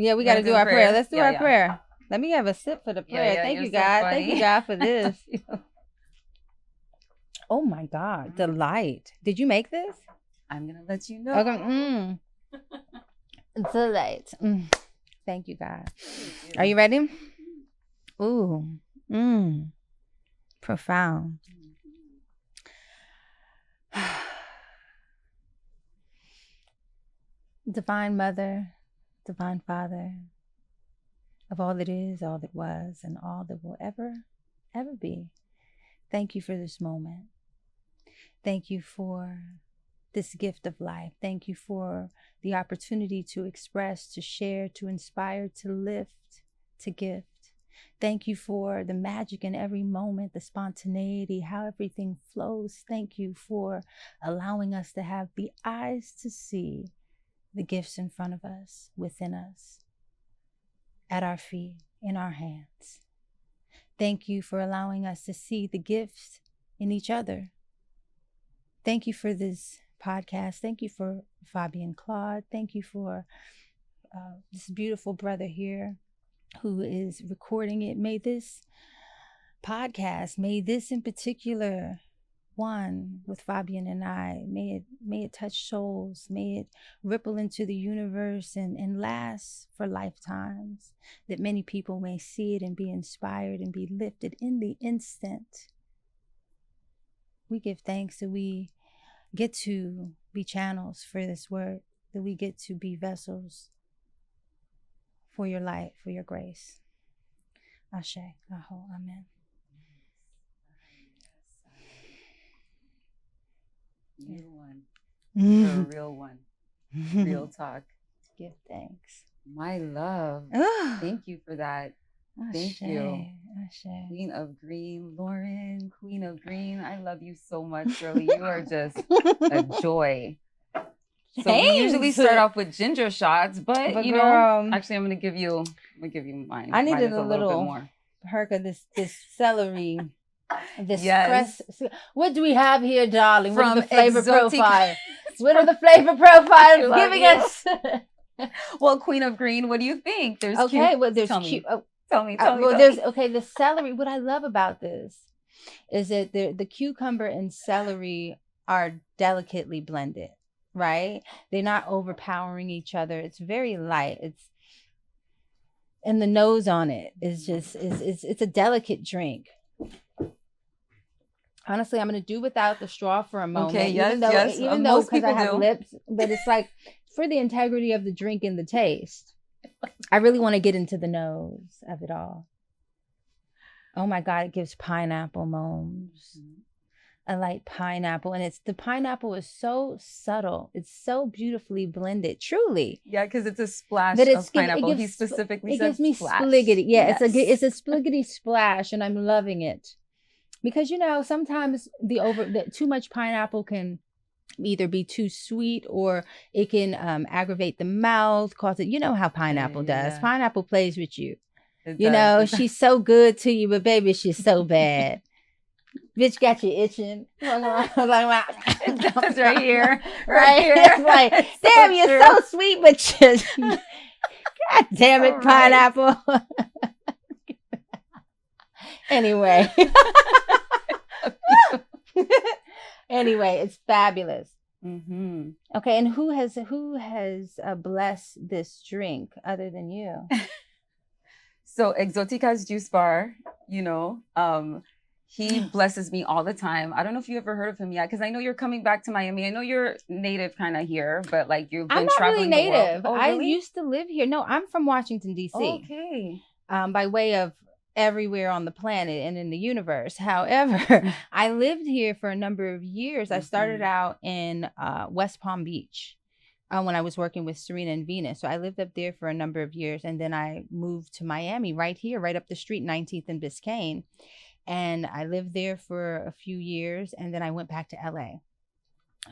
Yeah, we got to do our prayer. Let's do our prayer. Let me have a sip for the prayer. Yeah, Thank you, so God. funny. Thank you, God, for this. Oh my God, delight. Did you make this? I'm gonna let you know. Okay. Delight. Thank you, God. Are you ready? Ooh. Profound. Divine Mother, Divine Father, of all that is, all that was, and all that will ever be. Thank you for this moment. Thank you for this gift of life. Thank you for the opportunity to express, to share, to inspire, to lift, to gift. Thank you for the magic in every moment, the spontaneity, how everything flows. Thank you for allowing us to have the eyes to see the gifts in front of us, within us, at our feet, in our hands. Thank you for allowing us to see the gifts in each other. Thank you for this podcast. Thank you for Fabian Claude. Thank you for this beautiful brother here who is recording it. May this podcast, may this in particular one with Fabian and I, may it touch souls, may it ripple into the universe and last for lifetimes, that many people may see it and be inspired and be lifted in the instant. We give thanks that we get to be channels for this word, that we get to be vessels for your light, for your grace. Ashe, Aho, Amen. Real one. The real one. Real talk. Give thanks. My love. Thank you for that. Thank you. Queen of Green, Lauren, Queen of Green. I love you so much, girlie. You are just a joy. So we usually start off with ginger shots, but you know, actually I'm gonna give you mine. I needed a little bit more. Perk of this celery. This yes. What do we have here, darling? What are the flavor profiles? What are the flavor profiles giving us? Well, Queen of Green, what do you think? There's cute. Tell me. The celery. What I love about this is that the cucumber and celery are delicately blended, right? They're not overpowering each other. It's very light. And the nose on it is just it's a delicate drink. Honestly, I'm gonna do without the straw for a moment. Okay, even though because I have lips, but it's like for the integrity of the drink and the taste. I really want to get into the nose of it all. Oh my God, it gives pineapple moans. A light pineapple, and the pineapple is so subtle. It's so beautifully blended, truly. Yeah, because it's a splash of pineapple. He specifically said me splash. Spliggity. Yeah, yes. it's a spliggity splash, and I'm loving it. Because sometimes too much pineapple can either be too sweet or it can aggravate the mouth, cause it. You know how pineapple does. Pineapple plays with you. She's so good to you, but baby, she's so bad. Bitch got you itching. It's right here. Right here. It's like, damn, you're so sweet, but just God damn it, pineapple. Right. Anyway. Anyway, it's fabulous. Mm-hmm. Okay, and who has blessed this drink other than you? So Exotica's Juice Bar, he blesses me all the time. I don't know if you ever heard of him yet, because I know you're coming back to Miami. I know you're native kind of here, but like you've been traveling the world. I'm not really native. Oh, really? I used to live here. No, I'm from Washington, D.C. Okay. By way of everywhere on the planet and in the universe. However, I lived here for a number of years. I started out in West Palm Beach when I was working with Sarina and Venus. So I lived up there for a number of years. And then I moved to Miami right here, right up the street, 19th and Biscayne. And I lived there for a few years. And then I went back to LA.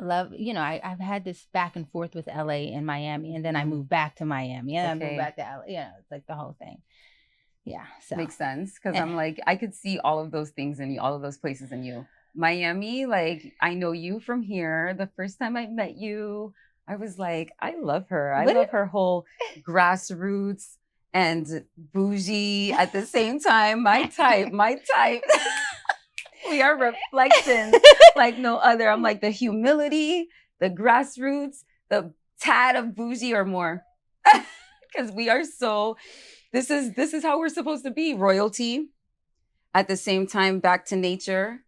I've had this back and forth with LA and Miami. And then I moved back to Miami. And I moved back to LA. It's like the whole thing. Yeah. So. Makes sense. Because I'm like, I could see all of those things in you, all of those places in you. Miami, like, I know you from here. The first time I met you, I was like, I love her. I love her whole grassroots and bougie at the same time. My type. We are reflections like no other. I'm like the humility, the grassroots, the tad of bougie or more. Because we are so, this is how we're supposed to be. Royalty, at the same time, back to nature,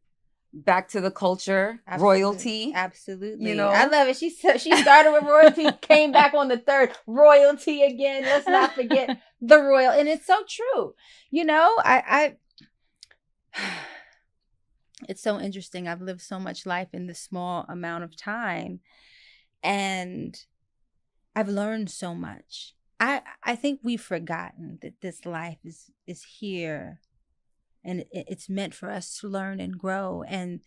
back to the culture, royalty. Absolutely. You know, I love it. She started with royalty, came back on the third, royalty again. Let's not forget the royal. And it's so true. You know, I it's so interesting. I've lived so much life in this small amount of time, and I've learned so much. I think we've forgotten that this life is here, and it's meant for us to learn and grow. And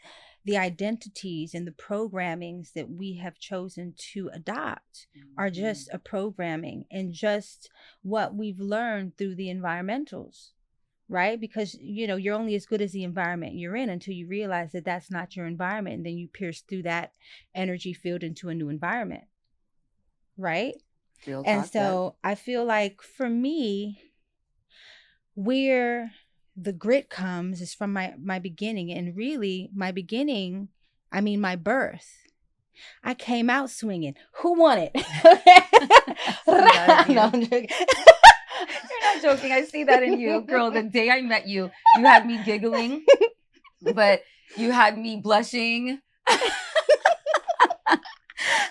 the identities and the programmings that we have chosen to adopt are just a programming and just what we've learned through the environmentals. Right? Because, you know, you're only as good as the environment you're in until you realize that that's not your environment. And then you pierce through that energy field into a new environment. Right? And so I feel like for me, where the grit comes is from my beginning. And really my beginning, I mean, my birth. I came out swinging. Who won it? No, I'm joking. You're not joking. I see that in you, girl. The day I met you, you had me giggling, but you had me blushing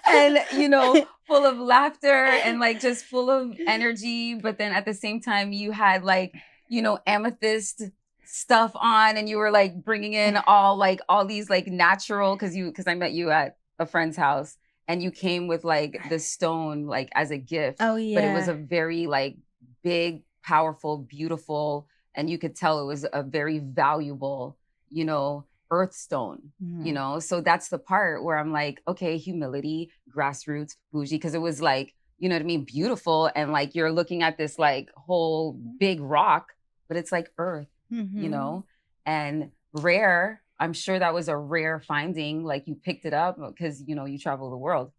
and, you know, full of laughter and like just full of energy. But then at the same time, you had like, you know, amethyst stuff on, and you were like bringing in all these like natural, because I met you at a friend's house, and you came with like the stone like as a gift. Oh yeah. But it was a very like big, powerful, beautiful, and you could tell it was a very valuable, you know, earth stone, you know? So that's the part where I'm like, okay, humility, grassroots, bougie, because it was like, you know what I mean? Beautiful. And like, you're looking at this like whole big rock, but it's like earth, you know? And rare, I'm sure that was a rare finding. Like you picked it up because, you know, you travel the world.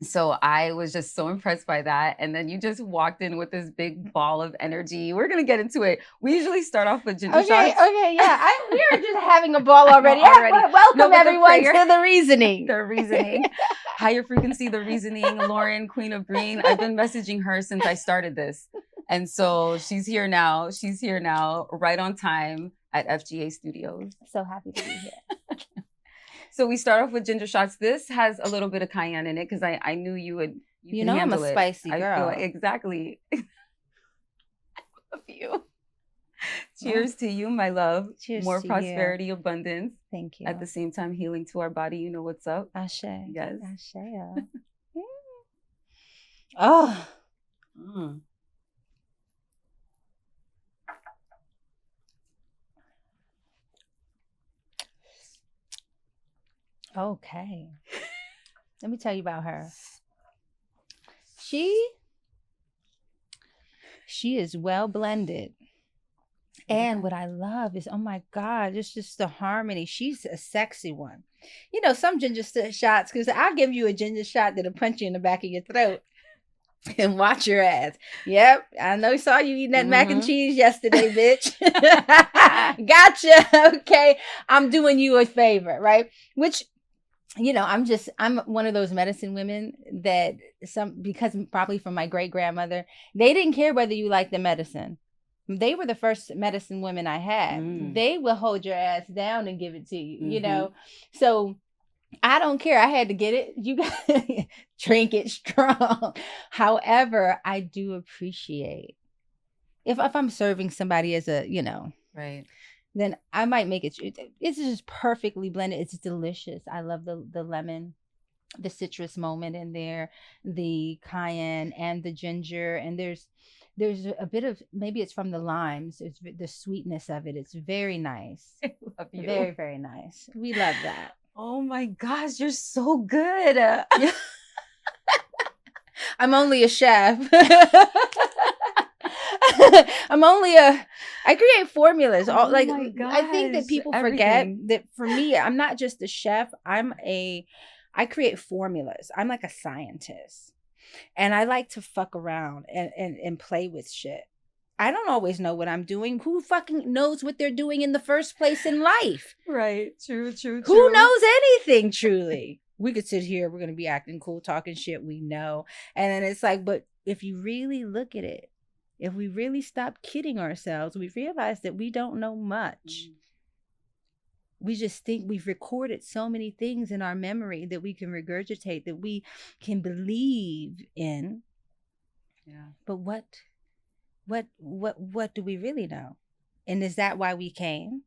So I was just so impressed by that. And then you just walked in with this big ball of energy. We're going to get into it. We usually start off with ginger shots. Okay, yeah. We are just having a ball already. Welcome everyone to the reasoning. The reasoning. Higher frequency, the reasoning. Lauren, Queen of Green. I've been messaging her since I started this. And so she's here now. She's here now, right on time at FGA Studios. So happy to be here. So we start off with ginger shots. This has a little bit of cayenne in it because I knew you would. You know, I'm a spicy girl. I feel like, exactly. I love you. Cheers to you, my love. Cheers. More to prosperity, you. Abundance. Thank you. At the same time, healing to our body. You know what's up. Ashe. Yes. Ashe. Oh. Okay. Let me tell you about her. She is well blended. And what I love is, oh my God, it's just the harmony. She's a sexy one. You know, some ginger shots, because I'll give you a ginger shot that'll punch you in the back of your throat and watch your ass. Yep. I know, saw you eating that mac and cheese yesterday, bitch. Gotcha. Okay. I'm doing you a favor, right? Which, you know, I'm one of those medicine women that because probably from my great grandmother, they didn't care whether you liked the medicine. They were the first medicine women I had. They will hold your ass down and give it to you, you know? So I don't care. I had to get it. You got to drink it strong. However, I do appreciate if I'm serving somebody as a, you know, right, then I might make it. It's just perfectly blended. It's delicious. I love the lemon, the citrus moment in there, the cayenne and the ginger. And there's a bit of, maybe it's from the limes. It's the sweetness of it. It's very nice. I love you. Very, very nice. We love that. Oh my gosh, you're so good. I'm only a chef. I create formulas. Oh like, my gosh, I think that people forget that for me, I'm not just a chef. I create formulas. I'm like a scientist. And I like to fuck around and play with shit. I don't always know what I'm doing. Who fucking knows what they're doing in the first place in life? Right. True. Who knows anything, truly? We could sit here, we're going to be acting cool, talking shit we know. And then it's like, but if you really look at it, if we really stop kidding ourselves, we realize that we don't know much. We just think we've recorded so many things in our memory that we can regurgitate, that we can believe in. Yeah. But what do we really know? And is that why we came?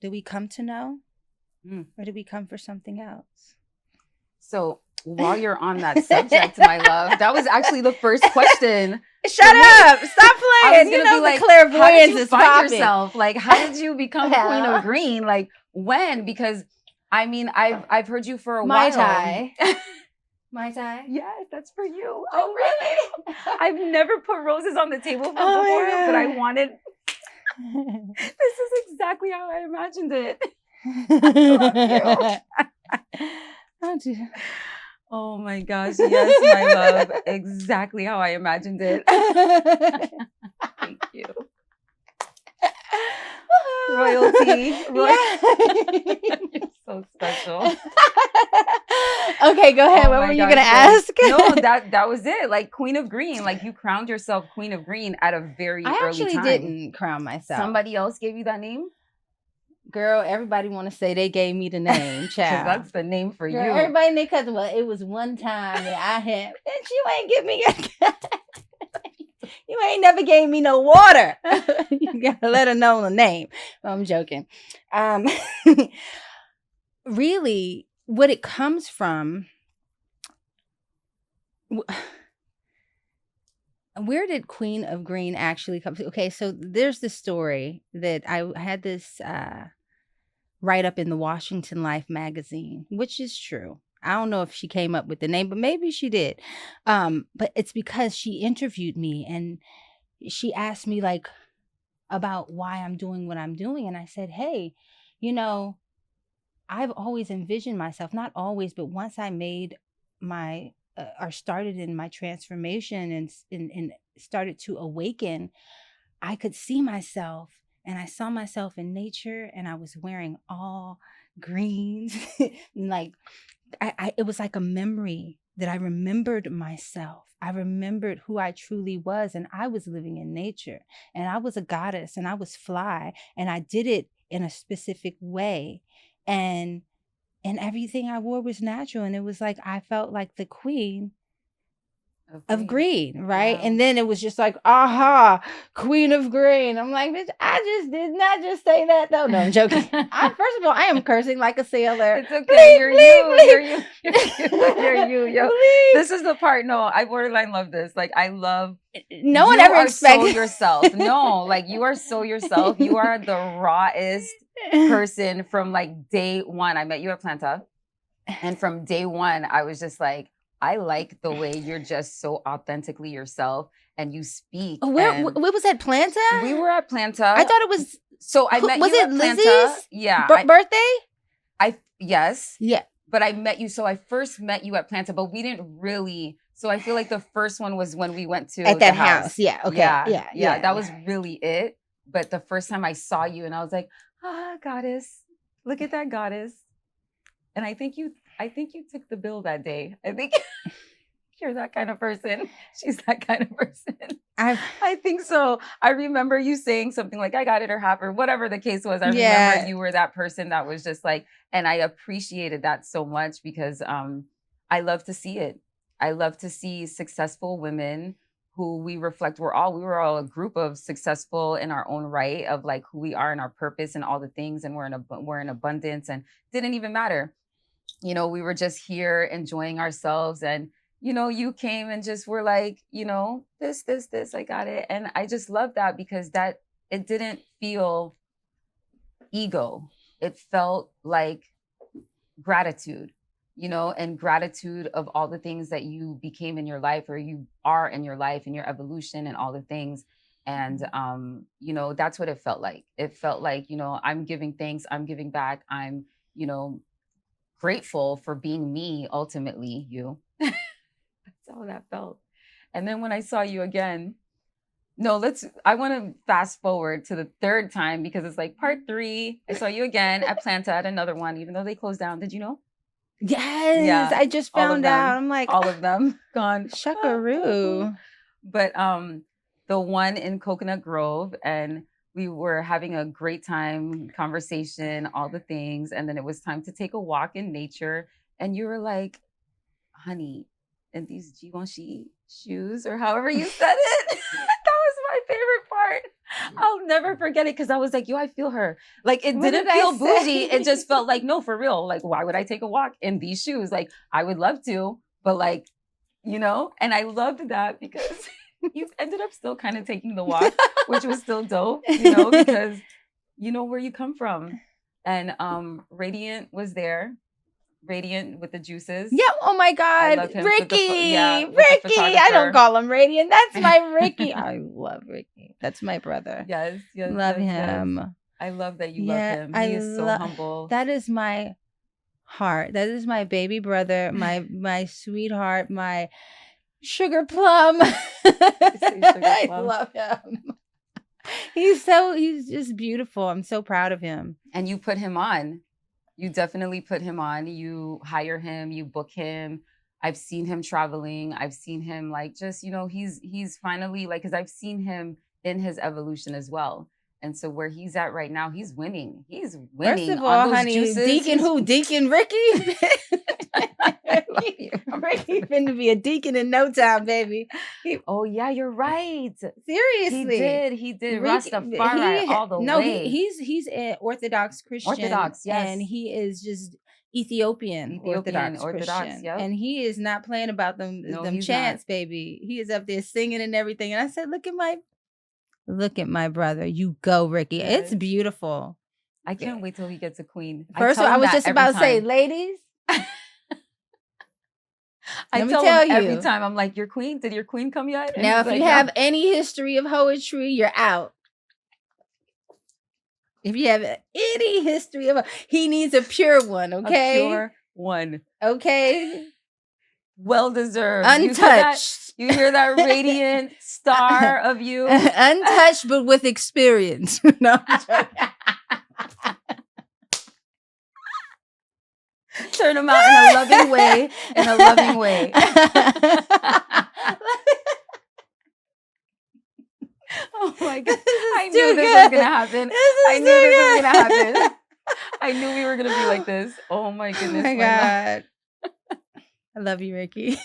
Did we come to know? Or did we come for something else? So while you're on that subject, my love, that was actually the first question. Shut up! Stop playing. You know, the clairvoyance is popping. Yourself? Like, how did you become Queen of Green? Like, when? Because I mean, I've heard you for a while. Mai Tai? Yes, that's for you. Oh, really? I've never put roses on the table before, but I wanted. This is exactly how I imagined it. Oh my gosh, yes, my love. Exactly how I imagined it. Thank you. Royalty. You're so special. Okay, go ahead. What were you gonna ask? No, that was it. Like Queen of Green. Like you crowned yourself Queen of Green at a very early time. I actually didn't crown myself. Somebody else gave you that name? Girl, everybody want to say they gave me the name, child. That's the name for you. Everybody in their cousin. Well, it was one time that I had, and you ain't give me you ain't never gave me no water. You gotta let her know the name. I'm joking. Really, what it comes from. Where did Queen of Green actually come from? Okay, so there's this story that I had this write up in the Washington Life magazine, which is true. I don't know if she came up with the name, but maybe she did. But it's because she interviewed me and she asked me like about why I'm doing what I'm doing. And I said, hey, you know, I've always envisioned myself, not always, but once I made my or started in my transformation and started to awaken, I could see myself, and I saw myself in nature, and I was wearing all greens. Like it was like a memory that I remembered myself. I remembered who I truly was, and I was living in nature, and I was a goddess, and I was fly, and I did it in a specific way, and everything I wore was natural, and it was like I felt like the queen of green, right? Wow. And then it was just like, aha, Queen of Green. I'm like, bitch, I just did not just say that though. No, I'm joking. First of all, I am cursing like a sailor. It's okay. You're you. Yo. This is the part. No, I borderline love this. Like, I love. No one ever expected yourself. No, like you are so yourself. You are the rawest person from like day one. I met you at Planta, and from day one, I was just like, I like the way you're just so authentically yourself and you speak. Where was that, Planta? We were at Planta. I thought it was. So I met you at Planta. Was it Lizzie's? Yeah. Birthday? Yes. Yeah. But I met you. So I first met you at Planta, but we didn't really. So I feel like the first one was when we went to at that house. Yeah. Okay. Yeah. That was really it. But the first time I saw you and I was like, goddess, look at that goddess. And I think you took the bill that day. I think you're that kind of person. She's that kind of person. I think so. I remember you saying something like, I got it or half or whatever the case was. I remember you were that person that was just like, and I appreciated that so much because I love to see it. I love to see successful women who we reflect. We were all a group of successful in our own right of like who we are and our purpose and all the things. And we're in abundance and didn't even matter. You know, we were just here enjoying ourselves and, you know, you came and just were like, you know, this, I got it. And I just love that because it didn't feel ego. It felt like gratitude, you know, and gratitude of all the things that you became in your life or you are in your life and your evolution and all the things. And, you know, that's what it felt like. It felt like, you know, I'm giving thanks, I'm giving back, I'm, you know, grateful for being me, ultimately, you. That's how that felt. And then when I saw you again, I want to fast forward to the third time because it's like part 3. I saw you again at Planta at another one, even though they closed down. Did you know? Yes, Yeah, I just found out. I'm like, all of them gone. Shuckaroo. But the one in Coconut Grove, and we were having a great time, conversation, all the things. And then it was time to take a walk in nature. And you were like, honey, and these Givenchy shoes, or however you said it, that was my favorite part. I'll never forget it because I was like, yo, I feel her. Like, it didn't feel bougie. It just felt like, no, for real. Like, why would I take a walk in these shoes? Like, I would love to, but like, you know, and I loved that because you ended up still kind of taking the walk, which was still dope, you know, because you know where you come from. And Radiant was there. Radiant with the juices. Yeah. Oh my God. Ricky. Ricky. I don't call him Radiant. That's my Ricky. I love Ricky. That's my brother. Yes. Love him. Yes. I love that you love him. He is so humble. That is my heart. That is my baby brother, my sweetheart, my sugar plum. I love him. He's just beautiful. I'm so proud of him. And you put him on. You definitely put him on. You hire him, you book him. I've seen him traveling. I've seen him like just, you know, he's finally like, because I've seen him in his evolution as well. And so where he's at right now, he's winning. He's winning. First of all, honey, juices. Deacon Ricky? Ricky finna be a deacon in no time, baby. Oh yeah, you're right. Seriously, he did Rastafari all the way. No, he's an Orthodox Christian. Orthodox, yes, and he is just Ethiopian Orthodox Christian, yep. And he is not playing about them chants, not. Baby. He is up there singing and everything. And I said, look at my brother. You go, Ricky. Yes. It's beautiful. I can't wait till he gets a queen. First of all, I was just about to say, ladies. I tell him every time, I'm like, your queen? Did your queen come yet? And now, if you have any history of poetry, you're out. If you have any history of he needs a pure one, okay? A pure one. Okay. Well deserved. Untouched. You hear that radiant star of you? Untouched, but with experience. No, I'm joking. Turn them out in a loving way. Oh my God. I knew this was going to happen. I knew we were going to be like this. Oh my goodness. Oh my God. I love you, Ricky.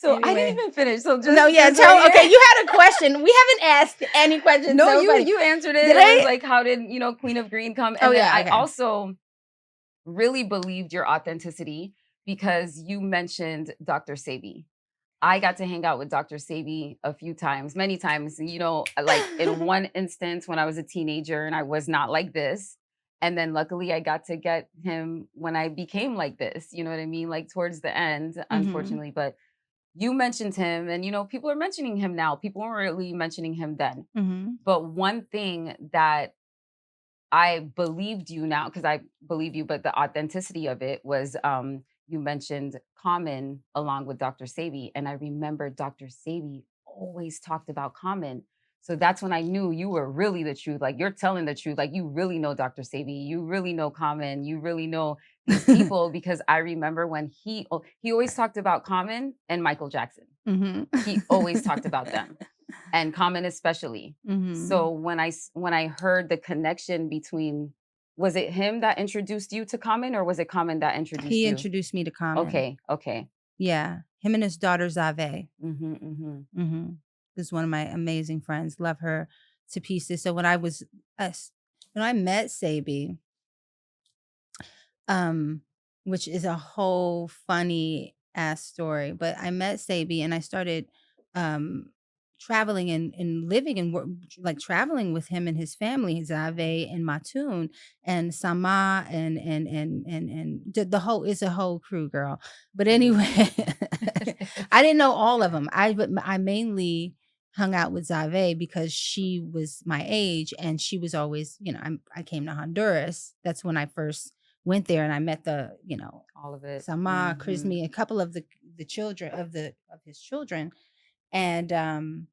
So anyway. I didn't even finish. So just okay, you had a question. We haven't asked any questions. No, you answered it. It was like, how did, Queen of Green come? And I also really believed your authenticity because you mentioned Dr. Sebi. I got to hang out with Dr. Sebi many times, like in one instance when I was a teenager and I was not like this. And then luckily I got to get him when I became like this, you know what I mean? Like towards the end, unfortunately, but you mentioned him and, people are mentioning him now. People weren't really mentioning him then. Mm-hmm. But one thing that I believed you now, because I believe you, but the authenticity of it was you mentioned Common along with Dr. Sebi. And I remember Dr. Sebi always talked about Common. So that's when I knew you were really the truth. Like you're telling the truth. Like you really know Dr. Sebi. You really know Common. You really know these people because I remember when he always talked about Common and Michael Jackson. Mm-hmm. He always talked about them. And Common especially. Mm-hmm. So when I heard the connection between, was it him that introduced you to Common or was it Common that introduced you? He introduced me to Common. Okay. Yeah. Him and his daughter, Zave. Mm-hmm, mm-hmm. Mm-hmm. This is one of my amazing friends. Love her to pieces. So when I met Sebi, which is a whole funny ass story, but I met Sebi and I started traveling and living and like traveling with him and his family, Zave and Matun and Sama and the whole, it's a whole crew, girl. But anyway, I didn't know all of them. I mainly hung out with Zave because she was my age and she was always, I came to Honduras. That's when I first went there and I met all of it. Sama, Chrismy, a couple of the children of his children. And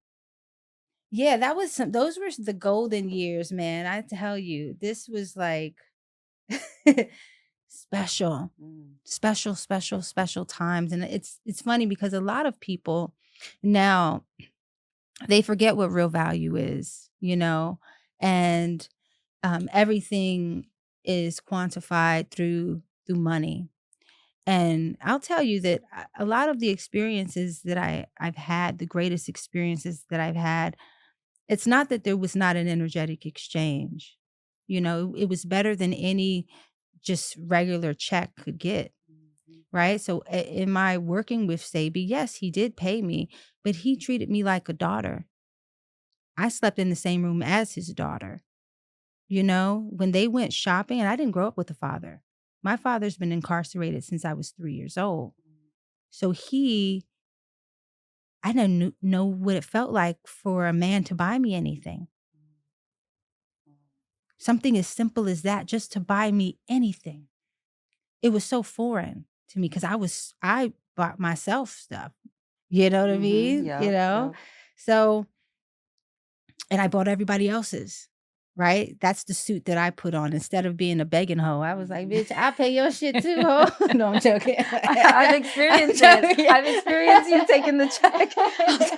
yeah, those were the golden years, man. I tell you, this was like special times. And it's funny because a lot of people now, they forget what real value is, and everything is quantified through money. And I'll tell you that a lot of the experiences that I've had, the greatest experiences that I've had, it's not that there was not an energetic exchange. It was better than any just regular check could get. Right. So in my working with Sebi, yes, he did pay me, but he treated me like a daughter. I slept in the same room as his daughter. When they went shopping, and I didn't grow up with a father. My father's been incarcerated since I was 3 years old. So I didn't know what it felt like for a man to buy me anything. Something as simple as that, just to buy me anything. It was so foreign to me because I bought myself stuff. You know what I mean? Yeah. So, and I bought everybody else's. Right? That's the suit that I put on instead of being a begging hoe. I was like, bitch, I pay your shit too, ho. No, I'm joking. I've experienced it. I've experienced you taking the check.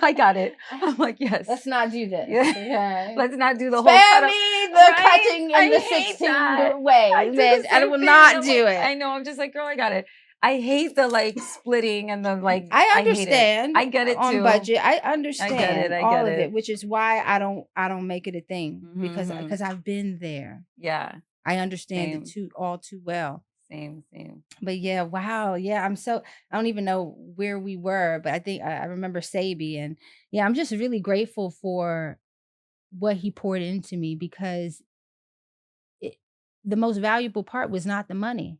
I got it. I'm like, yes. Let's not do this. Yeah. Okay. Let's not do the Spare whole cut me the cutting in the 16 way. I will not do it. I know. I'm just like, girl, I got it. I hate the splitting and the I understand. I get it on too. Budget. I understand I get all of it, which is why I don't make it a thing because I've been there. Yeah. I understand it all too well. Same. But yeah, wow. Yeah, I don't even know where we were, but I think I remember Sebi, and yeah, I'm just really grateful for what he poured into me because the most valuable part was not the money.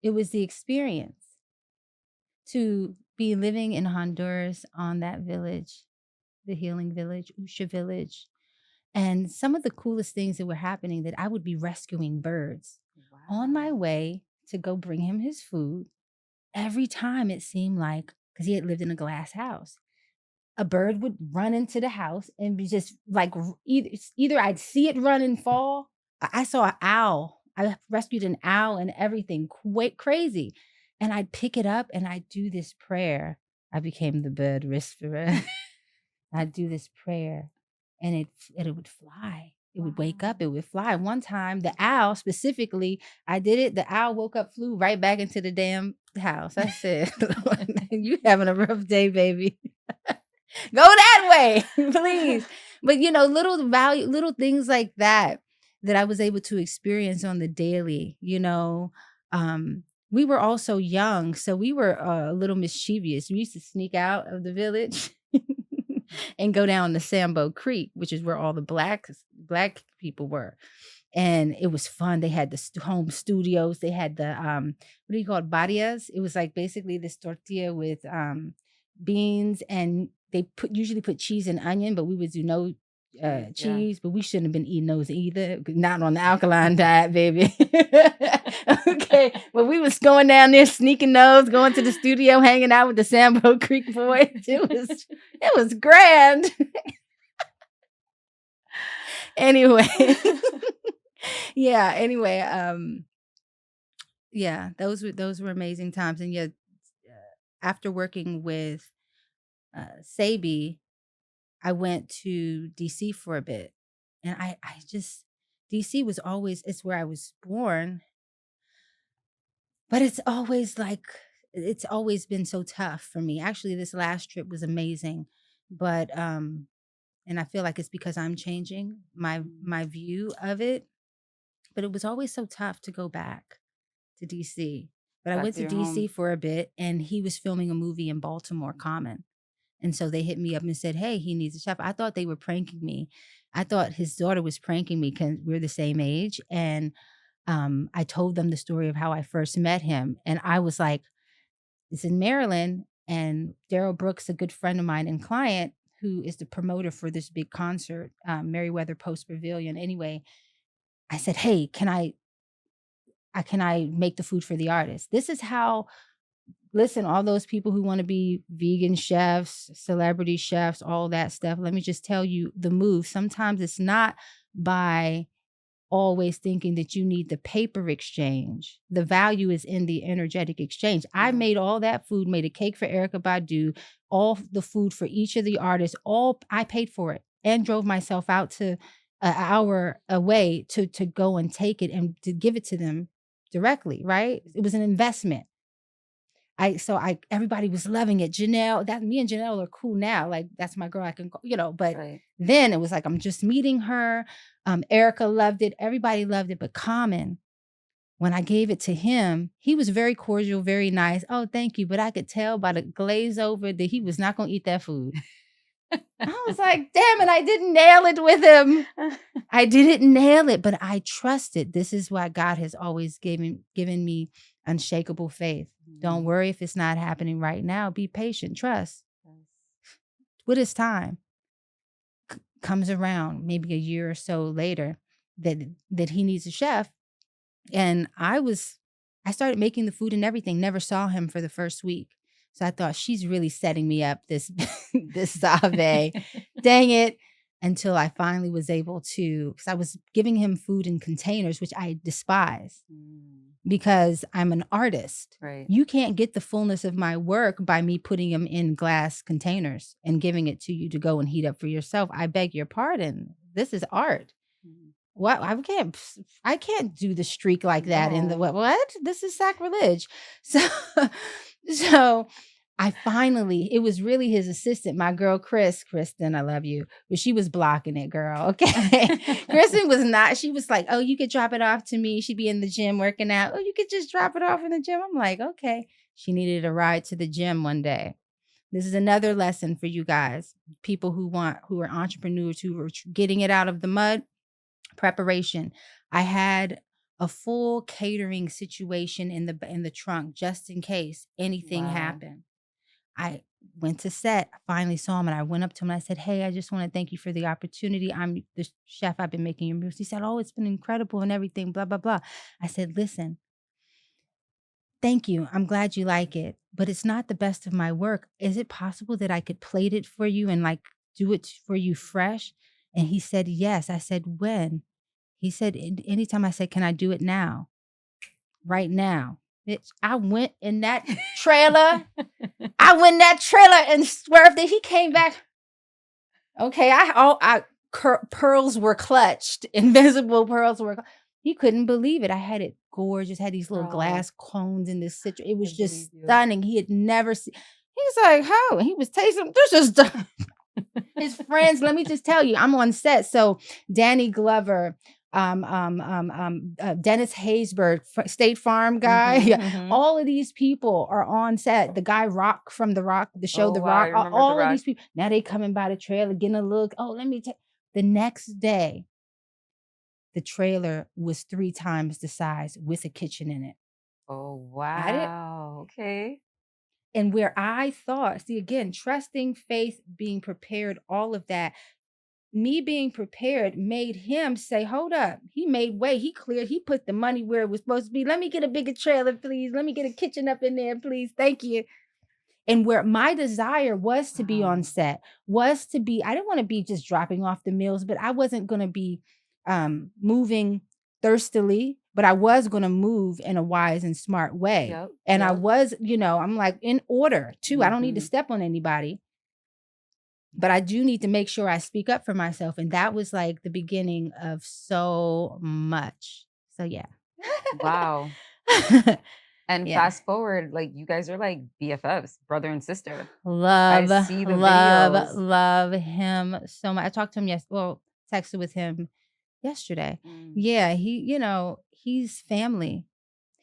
It was the experience to be living in Honduras on that village, the healing village, Usha village. And some of the coolest things that were happening, that I would be rescuing birds on my way to go bring him his food. Every time it seemed like, because he had lived in a glass house, a bird would run into the house and be just like, either I'd see it run and fall. I saw an owl. I rescued an owl and everything, quite crazy. And I'd pick it up and I'd do this prayer. I became the bird whisperer. I'd do this prayer and it would fly. It would wake up, it would fly. One time, the owl specifically, I did it. The owl woke up, flew right back into the damn house. I said, you having a rough day, baby. Go that way, please. But little things like that I was able to experience on the daily, we were also young, so we were a little mischievous. We used to sneak out of the village and go down the Sambo Creek, which is where all the black people were. And it was fun. They had the home studios. They had the, what do you call it? Barrias. It was like basically this tortilla with beans, and they usually put cheese and onion, but we would do no cheese, but we shouldn't have been eating those either. Not on the alkaline diet, baby. Okay, but we was going down there sneaking those, going to the studio, hanging out with the Sambo Creek boys. It was grand. Anyway, yeah. Anyway, yeah, those were amazing times, and yeah, after working with Sebi, I went to DC for a bit, and I just DC was it's where I was born, but it's always been so tough for me. Actually, this last trip was amazing, but and I feel like it's because I'm changing my view of it, but it was always so tough to go back to DC. But I went to DC for a bit, and he was filming a movie in Baltimore Common. And so they hit me up and said, hey, he needs a chef. I thought they were pranking me. I thought his daughter was pranking me because we're the same age. And I told them the story of how I first met him. And I was like, it's in Maryland. And Daryl Brooks, a good friend of mine and client, who is the promoter for this big concert, Merriweather Post Pavilion. Anyway, I said, hey, can I can I make the food for the artist? This is how, listen, all those people who want to be vegan chefs, celebrity chefs, all that stuff. Let me just tell you the move. Sometimes it's not by always thinking that you need the paper exchange. The value is in the energetic exchange. I made all that food, made a cake for Erykah Badu, all the food for each of the artists, all I paid for it, and drove myself out to an hour away to go and take it and to give it to them directly, right? It was an investment. Everybody was loving it. Janelle, me and Janelle are cool now. Like, that's my girl. I can go, but then it was like, I'm just meeting her. Erykah loved it. Everybody loved it. But Common, when I gave it to him, he was very cordial, very nice. Oh, thank you. But I could tell by the glaze over that he was not going to eat that food. I was like, damn it, I didn't nail it with him. I didn't nail it, but I trusted. This is why God has always given me unshakable faith. Don't worry if it's not happening right now. Be patient. Trust. With his time comes around, maybe a year or so later, that he needs a chef. And I started making the food and everything. Never saw him for the first week. So I thought, she's really setting me up, this Save. Dang it. Until I finally was able to, because I was giving him food in containers, which I despise because I'm an artist. Right. You can't get the fullness of my work by me putting them in glass containers and giving it to you to go and heat up for yourself. I beg your pardon. This is art. What? I can't do the streak like that in the what? This is sacrilege. So I finally, it was really his assistant, my girl, Kristen, I love you. But she was blocking it, girl. Okay. Kristen was not, she was like, oh, you could drop it off to me. She'd be in the gym working out. Oh, you could just drop it off in the gym. I'm like, okay. She needed a ride to the gym one day. This is another lesson for you guys. People who are entrepreneurs, who are getting it out of the mud. Preparation. I had a full catering situation in the trunk just in case anything happened. I went to set. I finally saw him and I went up to him and I said, hey, I just want to thank you for the opportunity. I'm the chef. I've been making your meals. He said, oh, it's been incredible and everything, blah, blah, blah. I said, listen, thank you. I'm glad you like it, but it's not the best of my work. Is it possible that I could plate it for you and like do it for you fresh? And he said, yes. I said, when? He said, anytime. I said, can I do it now? Right now. Bitch, I went in that trailer. And swerved it. He came back. Okay, pearls were clutched. Invisible pearls were. He couldn't believe it. I had it gorgeous. Had these little glass cones in this situation. It was just stunning. He had never seen. He's like, how? He was tasting. This is done. His friends. Let me just tell you, I'm on set. So Danny Glover. Dennis Haysbert, State Farm guy. All of these people are on set. The guy Rock from the show The Rock. All of these people. Now they coming by the trailer, getting a look. Oh, let me take. The next day, the trailer was 3 times the size with a kitchen in it. Oh, wow. Okay. And where I thought, see, again, trusting, faith, being prepared, all of that. Me being prepared made him say, hold up. He made way. He cleared. He put the money where it was supposed to be. Let me get a bigger trailer, please. Let me get a kitchen up in there, please. Thank you. And where my desire was to be on set, I didn't want to be just dropping off the meals, but I wasn't going to be moving thirstily, but I was going to move in a wise and smart way. I was, I'm like in order too. I don't need to step on anybody. But I do need to make sure I speak up for myself. And that was like the beginning of so much. So, yeah. Wow. And fast forward, like you guys are like BFFs, brother and sister. Love him so much. I talked to him texted with him yesterday. Yeah, he's family.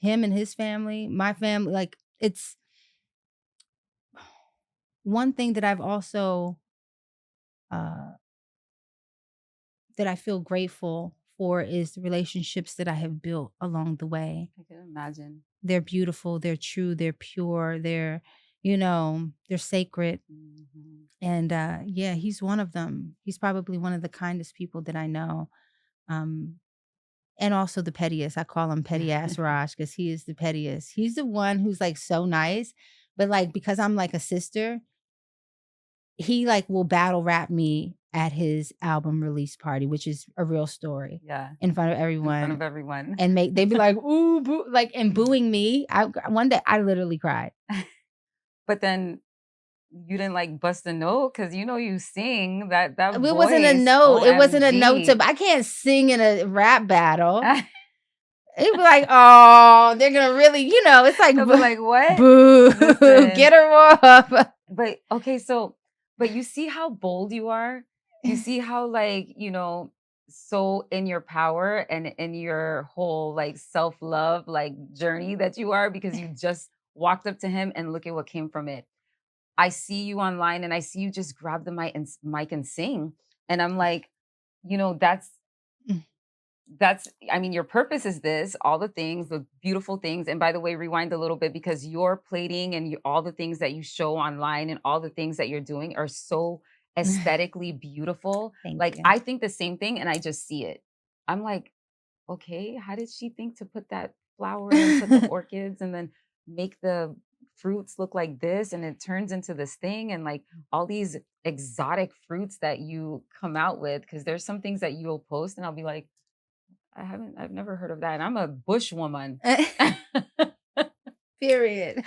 Him and his family, my family. Like, it's one thing that I've also... that I feel grateful for is the relationships that I have built along the way. I can imagine. They're beautiful, they're true, they're pure, they're sacred. And he's one of them. He's probably one of the kindest people that I know. And also the pettiest. I call him petty ass Raj because he is the pettiest. He's the one who's like so nice, but like because I'm like a sister, he like will battle rap me at his album release party, which is a real story. Yeah. In front of everyone. In front of everyone. And they'd be like, ooh, boo, like, and booing me. One day I literally cried. But then you didn't like bust a note because you sing that It wasn't a note. OMG. It wasn't a note I can't sing in a rap battle. It'd be like, oh, they're gonna really, it's like, like what? Boo, listen, get her off. But okay, but you see how bold you are. You see how like so in your power and in your whole like self-love like journey that you are, because you just walked up to him and look at what came from it. I see you online and I see you just grab the mic and sing. And I'm like, I mean, your purpose is this, all the things, the beautiful things. And by the way, rewind a little bit, because your plating and all the things that you show online and all the things that you're doing are so aesthetically beautiful. Thank you. I think the same thing and I just see it. I'm like, okay, how did she think to put that flower and put the orchids and then make the fruits look like this, and it turns into this thing, and like all these exotic fruits that you come out with? Because there's some things that you'll post and I'll be like, I've never heard of that. And I'm a bush woman. Period.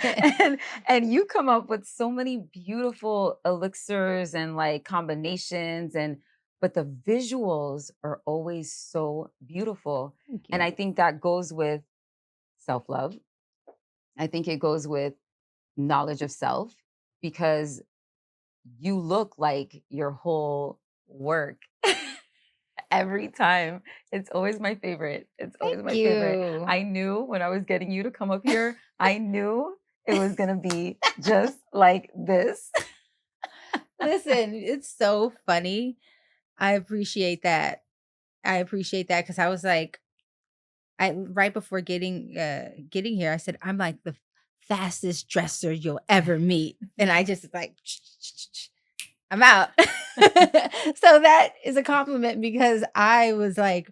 and you come up with so many beautiful elixirs and like combinations, but the visuals are always so beautiful. And I think that goes with self-love. I think it goes with knowledge of self, because you look like your whole work every time. It's always my favorite. It's always my favorite. I knew when I was getting you to come up here, I knew it was going to be just like this. Listen, it's so funny. I appreciate that. Because I was like, right before getting here, I said, I'm like the fastest dresser you'll ever meet. And I just like, I'm out. So that is a compliment, because I was like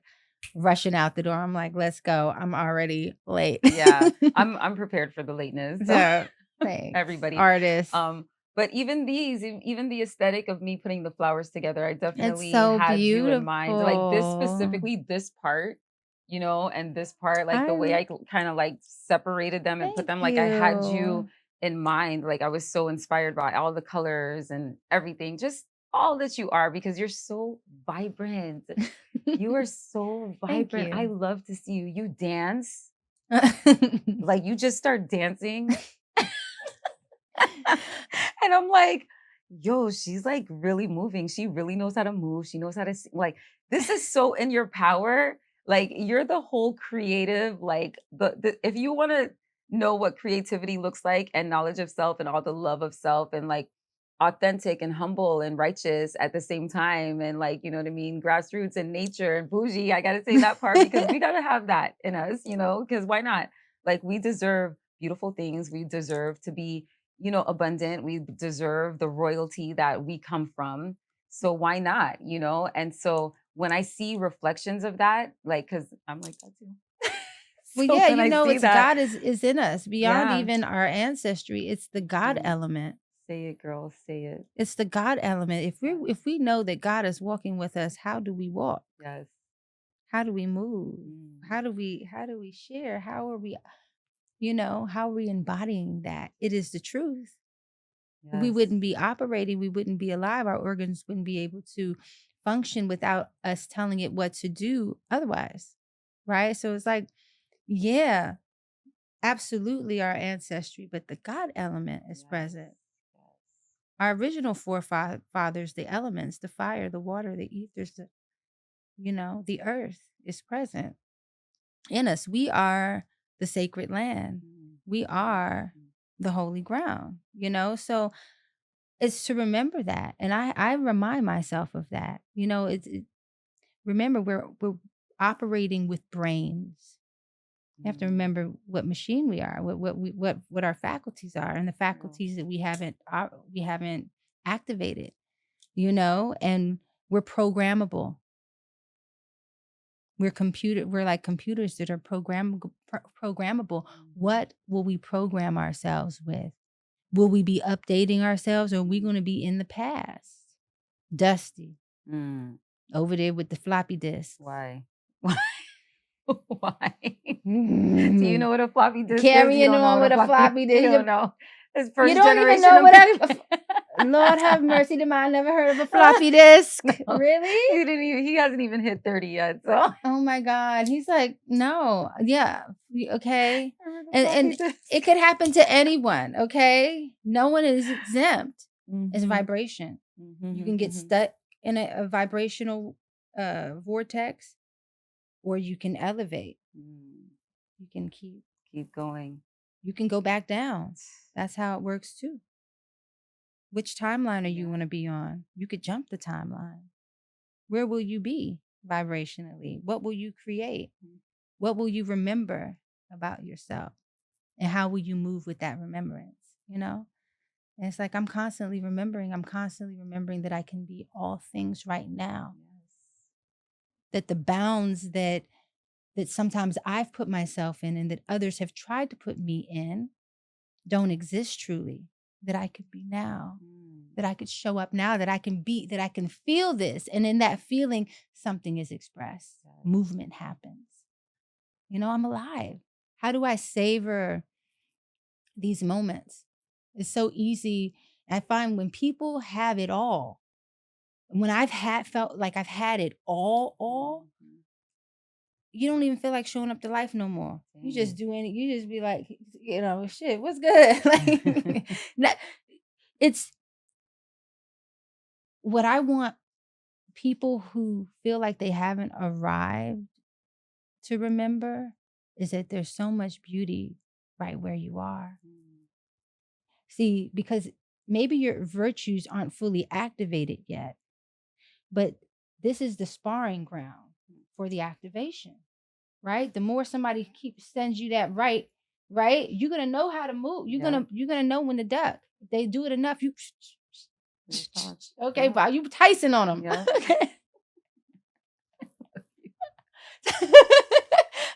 rushing out the door. I'm like, let's go. I'm already late. Yeah, I'm prepared for the lateness. So thanks. Everybody. Artists. But even the aesthetic of me putting the flowers together, I definitely so had beautiful. you in mind. Like this specifically, this part, and this part, like the way I kind of like separated them and put them, like I had you in mind. Like I was so inspired by all the colors and everything, just all that you are, because you're so vibrant. You are so vibrant. I love to see you. You dance. Like you just start dancing. And I'm like, yo, she's like really moving. She really knows how to move. She knows how to like, this is so in your power. Like you're the whole creative, like if you want to know what creativity looks like and knowledge of self and all the love of self and like authentic and humble and righteous at the same time, and like, you know what I mean, grassroots and nature and bougie. I got to say that part because we got to have that in us, because why not? Like we deserve beautiful things. We deserve to be abundant. We deserve the royalty that we come from. So why not, And so when I see reflections of that, like, cause I'm like that too. Well, yeah, it's God is in us beyond even our ancestry. It's the God element. Say it, girl. Say it. It's the God element. If we know that God is walking with us, how do we walk? Yes. How do we move? How do we share? How are we, how are we embodying that? It is the truth. Yes. We wouldn't be operating. We wouldn't be alive. Our organs wouldn't be able to function without us telling it what to do otherwise. Right? So it's like, yeah, absolutely our ancestry, but the God element is present. Our original forefathers, the elements, the fire, the water, the ethers, the earth is present in us. We are the sacred land. We are the holy ground, so it's to remember that. And I remind myself of that. Remember, we're operating with brains. You have to remember what machine we are, what our faculties are, and the faculties that we haven't activated, and we're programmable. We're like computers that are programmable. What will we program ourselves with? Will we be updating ourselves, or are we going to be in the past? Dusty. Over there with the floppy disk. Why? Why? Do you know what a floppy disk is? Carrying on with a floppy disk. You don't know. It's first you don't generation even know what Lord have mercy, the man never heard of a floppy disk. No. Really? He hasn't even hit 30 yet. So. Oh my God. He's like, no. Yeah. Okay. And it could happen to anyone. Okay. No one is exempt. It's vibration. You can get stuck in a vibrational vortex, or you can elevate. You can keep going. You can go back down. That's how it works too. Which timeline are you going to be on? You could jump the timeline. Where will you be vibrationally? What will you create? What will you remember about yourself? And how will you move with that remembrance? You know? And it's like I'm constantly remembering that I can be all things right now. That the bounds that sometimes I've put myself in and that others have tried to put me in don't exist truly. That I could be now. That I could show up now. That I can be, that I can feel this. And in that feeling, something is expressed. Movement happens. You know, I'm alive. How do I savor these moments? It's so easy. I find when people have it all, when felt like I've had it all, you don't even feel like showing up to life no more. You just do it. You just be like, you know, shit, what's good? Like, it's what I want people who feel like they haven't arrived to remember is that there's so much beauty right where you are. See, because maybe your virtues aren't fully activated yet, but this is the sparring ground for the activation, right? The more somebody sends you that right, you're gonna know how to move. You're gonna know when to duck. If they do it enough, you okay, Bob, you Tyson on them. Yeah.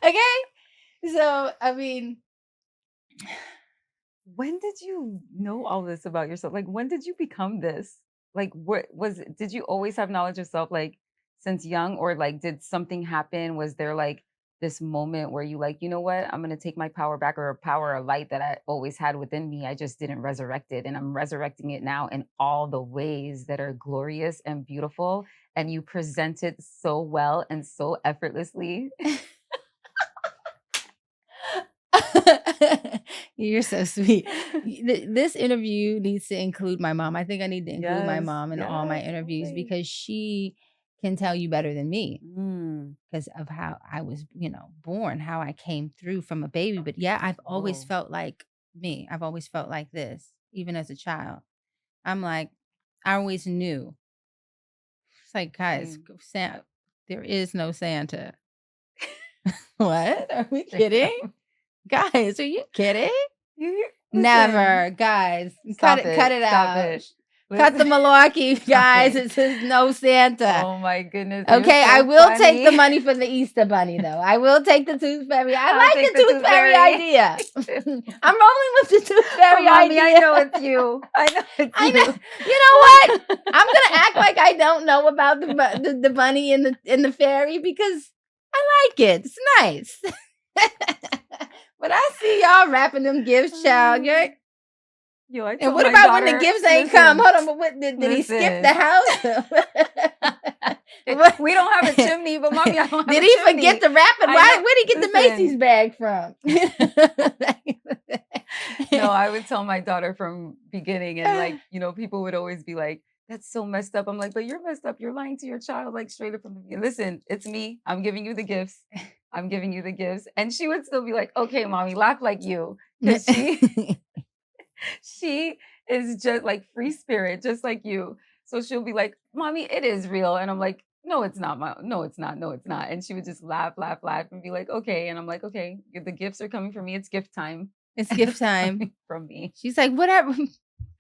Okay. So I mean, when did you know all this about yourself? Like, when did you become this? Like, did you always have knowledge of self, like, since young, or like, did something happen? Was there like this moment where you like, you know what, I'm going to take my power back, or a power, a light that I always had within me. I just didn't resurrect it. And I'm resurrecting it now in all the ways that are glorious and beautiful. And you present it so well and so effortlessly. You're so sweet. This interview needs to include my mom. I think I need to include my mom in all my interviews, because she can tell you better than me because of how I was, born, how I came through from a baby. But yeah, I've always felt like me. I've always felt like this, even as a child. I'm like, I always knew. It's like, guys, there is no Santa. What? Are we kidding? Guys, are you kidding? Never, guys. Cut it out. Cut the malarkey, guys. Okay. It says no Santa. Oh my goodness. Okay, so I will take the money for the Easter bunny, though. I will take the tooth fairy. I like the tooth fairy idea. I'm rolling with the tooth fairy idea. I know it's you. I know it's you. You know what? I'm gonna act like I don't know about the bunny and the fairy, because I like it. It's nice. But I see y'all wrapping them gifts, child. And what about when the gifts ain't come? Hold on, but did he skip the house? We don't have a chimney, but mommy, I don't have Did he forget to wrap it? Where'd he get the Macy's bag from? No, I would tell my daughter from beginning, and people would always be like, that's so messed up. I'm like, but you're messed up. You're lying to your child, like straight up from the beginning. Listen, it's me. I'm giving you the gifts. I'm giving you the gifts. And she would still be like, okay, mommy, laugh like you. Because she is just like free spirit, just like you. So she'll be like, mommy, it is real. And I'm like, no, it's not. No, it's not. No, it's not. And she would just laugh and be like, okay. And I'm like, okay, the gifts are coming from me. It's gift time. It's gift time from me. She's like, whatever.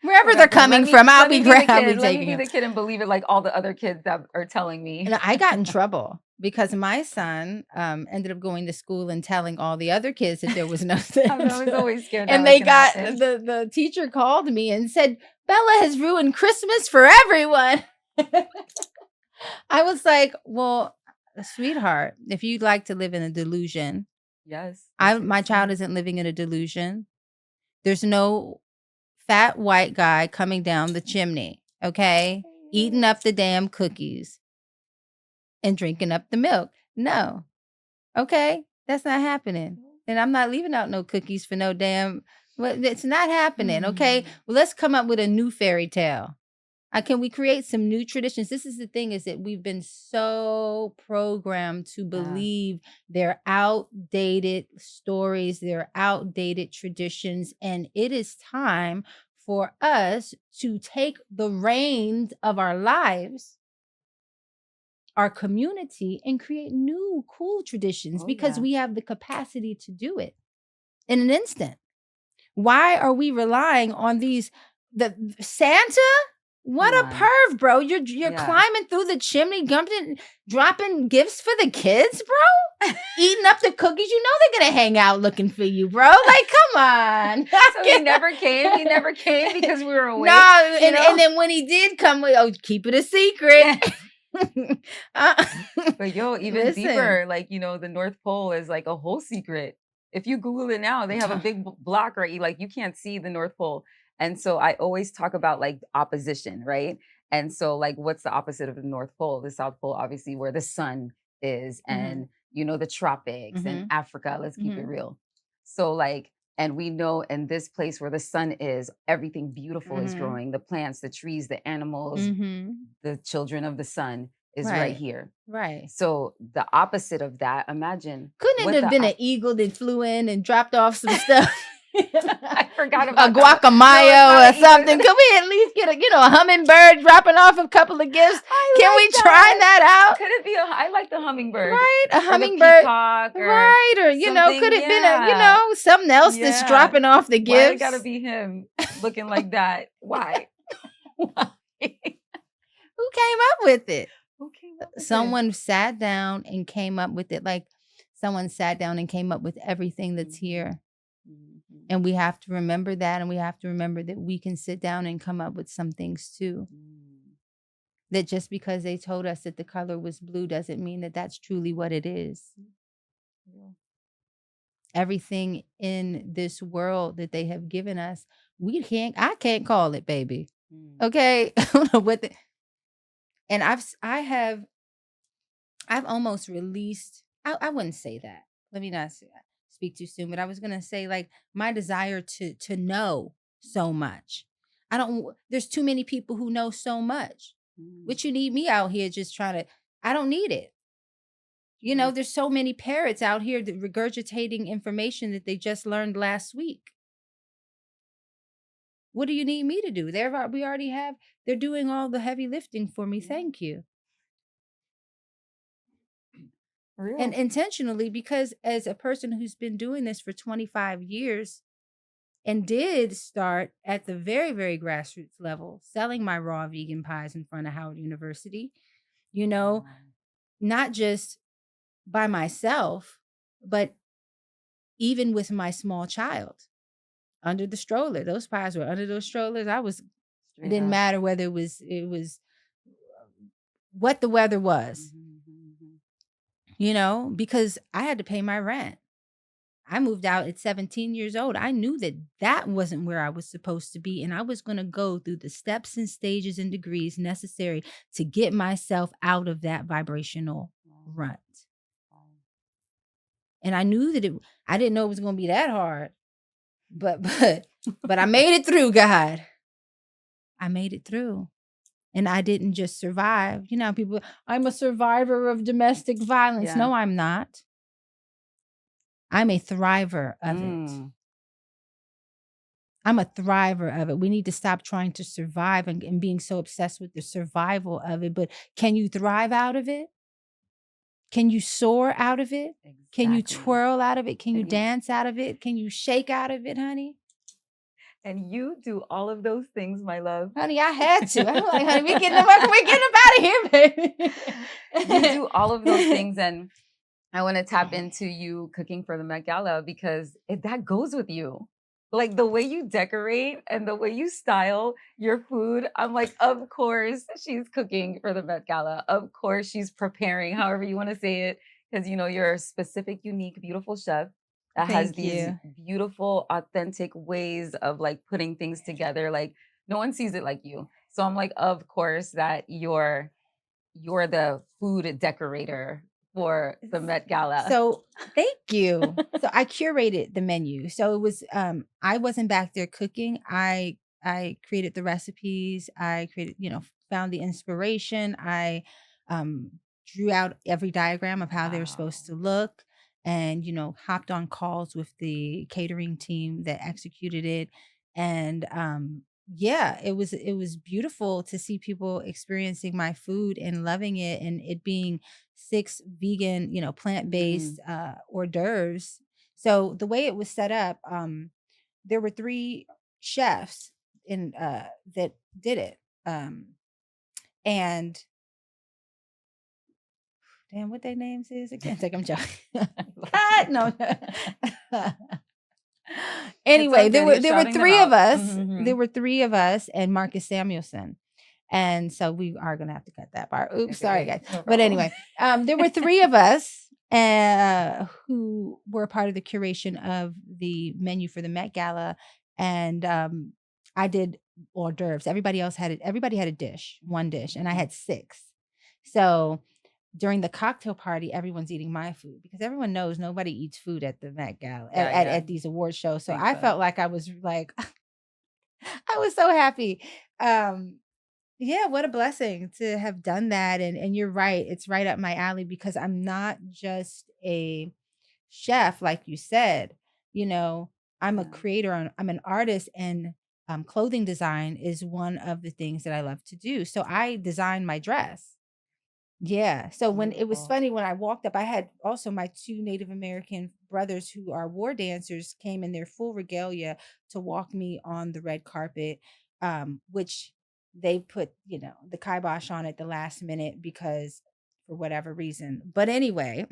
Wherever they're coming from, I'll be taking it. Let me be the kid and believe it like all the other kids that are telling me. And I got in trouble. because my son ended up going to school and telling all the other kids that there was no Santa. I was always scared. And they got the teacher called me and said, Bella has ruined Christmas for everyone. I was like, well, sweetheart, if you'd like to live in a delusion, yes, my child isn't living in a delusion. There's no fat white guy coming down the chimney, okay, eating up the damn cookies and drinking up the milk. No, okay, that's not happening. And I'm not leaving out no cookies for no damn. Well, it's not happening. Okay, well, let's come up with a new fairy tale. Can we create some new traditions? This is the thing, is that we've been so programmed to believe they're outdated stories, they're outdated traditions, and it is time for us to take the reins of our lives, our community, and create new cool traditions because we have the capacity to do it in an instant. Why are we relying on the Santa? What a perv, bro. You're climbing through the chimney, dropping gifts for the kids, bro. Eating up the cookies. You know they're going to hang out looking for you, bro. Like, come on. So he never came? He never came because we were away? No, and then when he did come, keep it a secret. But even deeper, like, the North Pole is like a whole secret. If you Google it now, they have a big block, right? Like, you can't see the North Pole. And so I always talk about like opposition, right? And so like, what's the opposite of the North Pole? The South Pole, obviously, where the sun is, and, the tropics and Africa, let's keep it real. So like, and we know in this place where the sun is, everything beautiful is growing. The plants, the trees, the animals, the children of the sun is right here. Right. So the opposite of that, imagine. Couldn't it have been an eagle that flew in and dropped off some stuff? I forgot about a guacamayo or something. Could we at least get a hummingbird dropping off a couple of gifts? Can we try that out? Could it be I like the hummingbird. Right, a hummingbird. Right, or could it been something else that's dropping off the gifts? Why it gotta be him looking like that? Why? Why? Who came up with it? Someone sat down and came up with it. Like, someone sat down and came up with everything that's here. And we have to remember that, and we have to remember that we can sit down and come up with some things too. That just because they told us that the color was blue doesn't mean that that's truly what it is. Everything in this world that they have given us, I can't call it, baby. Okay? I don't know what and I've almost released, I wouldn't say that. Let me not speak too soon, but I was going to say, like, my desire to know so much. There's too many people who know so much. What you need me out here just trying to, I don't need it. There's so many parrots out here that regurgitating information that they just learned last week. What do you need me to do? They're doing all the heavy lifting for me. Thank you. Real. And intentionally, because as a person who's been doing this for 25 years and did start at the very, very grassroots level, selling my raw vegan pies in front of Howard University, not just by myself, but even with my small child under the stroller. Those pies were under those strollers. It didn't matter whether it was what the weather was. Because I had to pay my rent. I moved out at 17 years old. I knew that wasn't where I was supposed to be. And I was going to go through the steps and stages and degrees necessary to get myself out of that vibrational rut. And I knew that I didn't know it was going to be that hard. But I made it through, God. I made it through. And I didn't just survive. People, I'm a survivor of domestic violence. No, I'm not. I'm a thriver of it. I'm a thriver of it. We need to stop trying to survive and being so obsessed with the survival of it. But can you thrive out of it? Can you soar out of it? Exactly. Can you twirl out of it? Can you dance out of it? Can you shake out of it, honey? And you do all of those things, my love. Honey, I had to. I'm like, honey, we're getting up out of here, baby. You do all of those things, and I want to tap into you cooking for the Met Gala because that goes with you. Like the way you decorate and the way you style your food, I'm like, of course she's cooking for the Met Gala. Of course she's preparing, however you want to say it, because you're a specific, unique, beautiful chef that has Thank these you. beautiful, authentic ways of like putting things together. Like no one sees it like you. So I'm like, of course that you're the food decorator for the Met Gala. So thank you. So I curated the menu. So it was I wasn't back there cooking. I created the recipes. I created, found the inspiration. I drew out every diagram of how they were supposed to look, and hopped on calls with the catering team that executed it. And yeah, it was beautiful to see people experiencing my food and loving it, and it being 6 vegan, plant-based hors d'oeuvres. So the way it was set up, there were 3 chefs in that did it. And damn, what their names is again? It's like I'm joking. No. Anyway, there were 3 of us. There were 3 of us and Marcus Samuelson. And so we are gonna have to cut that part. Oops, sorry guys. No, but anyway, there were 3 of us who were part of the curation of the menu for the Met Gala, and I did hors d'oeuvres. Everybody had a dish, 1 dish, and I had 6. So during the cocktail party, everyone's eating my food because everyone knows nobody eats food at the Met Gala at these award shows. So I felt like I was like, I was so happy. Yeah, what a blessing to have done that. And you're right, it's right up my alley because I'm not just a chef, like you said. I'm a creator, I'm an artist, and clothing design is one of the things that I love to do. So I designed my dress. Yeah. So when it was funny when I walked up, I had also my 2 Native American brothers who are war dancers came in their full regalia to walk me on the red carpet, which they put, the kibosh on at the last minute because for whatever reason. But anyway,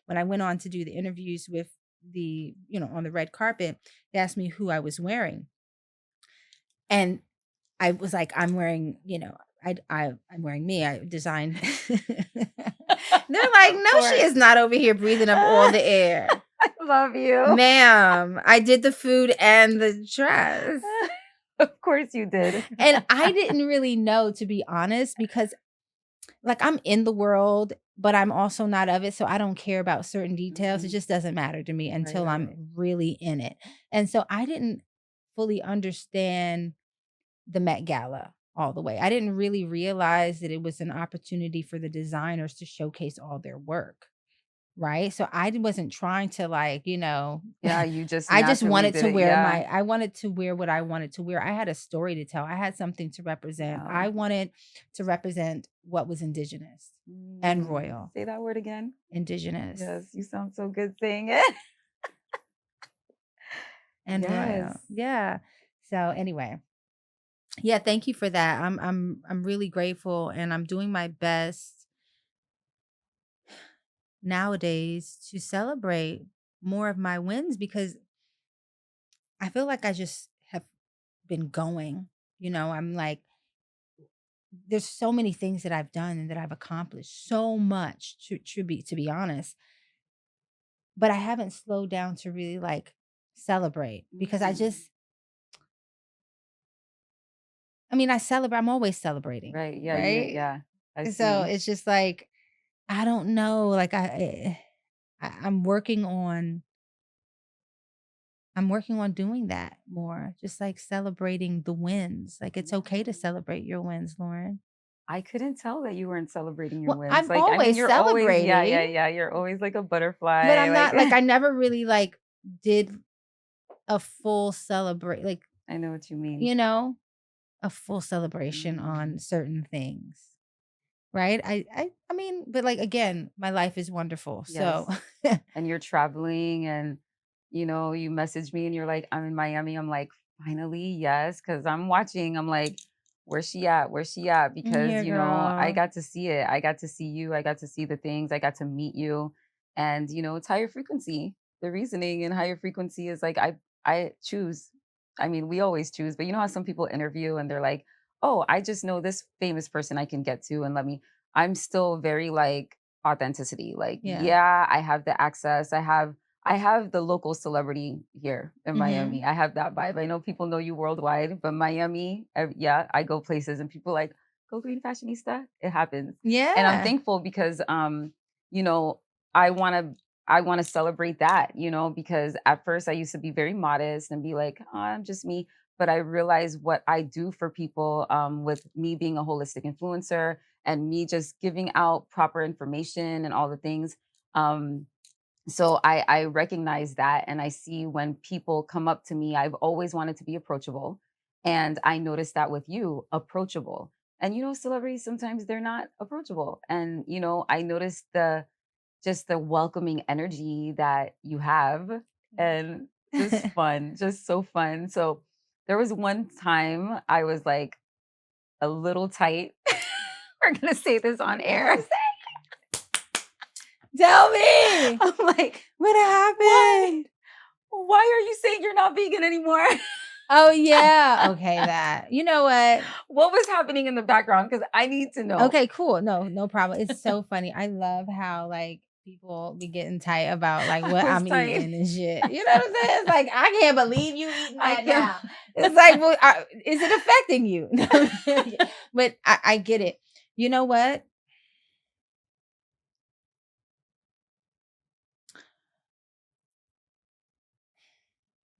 when I went on to do the interviews with on the red carpet, they asked me who I was wearing. And I was like, I'm wearing, I'm wearing me. I designed. They're like, no, she is not over here breathing up all the air. I love you. Ma'am, I did the food and the dress. Of course you did. And I didn't really know, to be honest, because like I'm in the world, but I'm also not of it. So I don't care about certain details. It just doesn't matter to me until I'm really in it. And so I didn't fully understand the Met Gala all the way. I didn't really realize that it was an opportunity for the designers to showcase all their work. Right. So I wasn't trying to yeah, you just, I just wanted to wear I wanted to wear what I wanted to wear. I had a story to tell. I had something to represent. I wanted to represent what was indigenous and royal. Say that word again. Indigenous. Yes, you sound so good saying it. And royal. Yeah. So anyway. Yeah, thank you for that. I'm really grateful, and I'm doing my best nowadays to celebrate more of my wins because I feel like I just have been going. I'm like, there's so many things that I've done and that I've accomplished, so much to be honest. But I haven't slowed down to really like celebrate because I celebrate. I'm always celebrating. Right. Yeah. Right. Yeah. So it's just like, I don't know. Like I'm working on doing that more. Just like celebrating the wins. Like it's okay to celebrate your wins, Lauren. I couldn't tell that you weren't celebrating your wins. I'm always you're celebrating. Always, yeah. You're always like a butterfly. But I'm not like I never really like did a full celebrate. Like I know what you mean. A full celebration on certain things. Right. I mean, but like, again, my life is wonderful. Yes. So, and you're traveling and, you message me and you're like, I'm in Miami. I'm like, Finally, yes, because I'm watching. I'm like, where's she at? Where's she at? Because, Yeah, I girl. got to see it. I got to see you. I got to see the things. I got to meet you. And, it's higher frequency. The reasoning in higher frequency is like I choose. I mean, we always choose, but you know how some people interview and they're like, oh, I just know this famous person I can get to and let me. I'm still very like authenticity. Like, Yeah. yeah, I have the access. I have the local celebrity here in Mm-hmm. Miami. I have that vibe. I know people know you worldwide, but Miami, yeah, I go places and people like, go green fashionista. It happens. And I'm Yeah. thankful because you know, I want to I want to celebrate that, because at first I used to be very modest and be like, oh, I'm just me. But I realize what I do for people with me being a holistic influencer and me just giving out proper information and all the things. So I recognize that and I see when people come up to me, I've always wanted to be approachable. And I noticed that with you, approachable. And celebrities sometimes they're not approachable. And I noticed the welcoming energy that you have and just fun, just so fun. So there was one time I was like a little tight. We're gonna say this on air. Tell me. I'm like, what happened? Why are you saying you're not vegan anymore? Oh yeah. Okay, that. You know what? What was happening in the background? Because I need to know. Okay, cool. No problem. It's so funny. I love how like people be getting tight about like what I'm eating and shit. You know what I'm saying? It's like I can't believe you eating that now. It's like, well, is it affecting you? But I get it. You know what?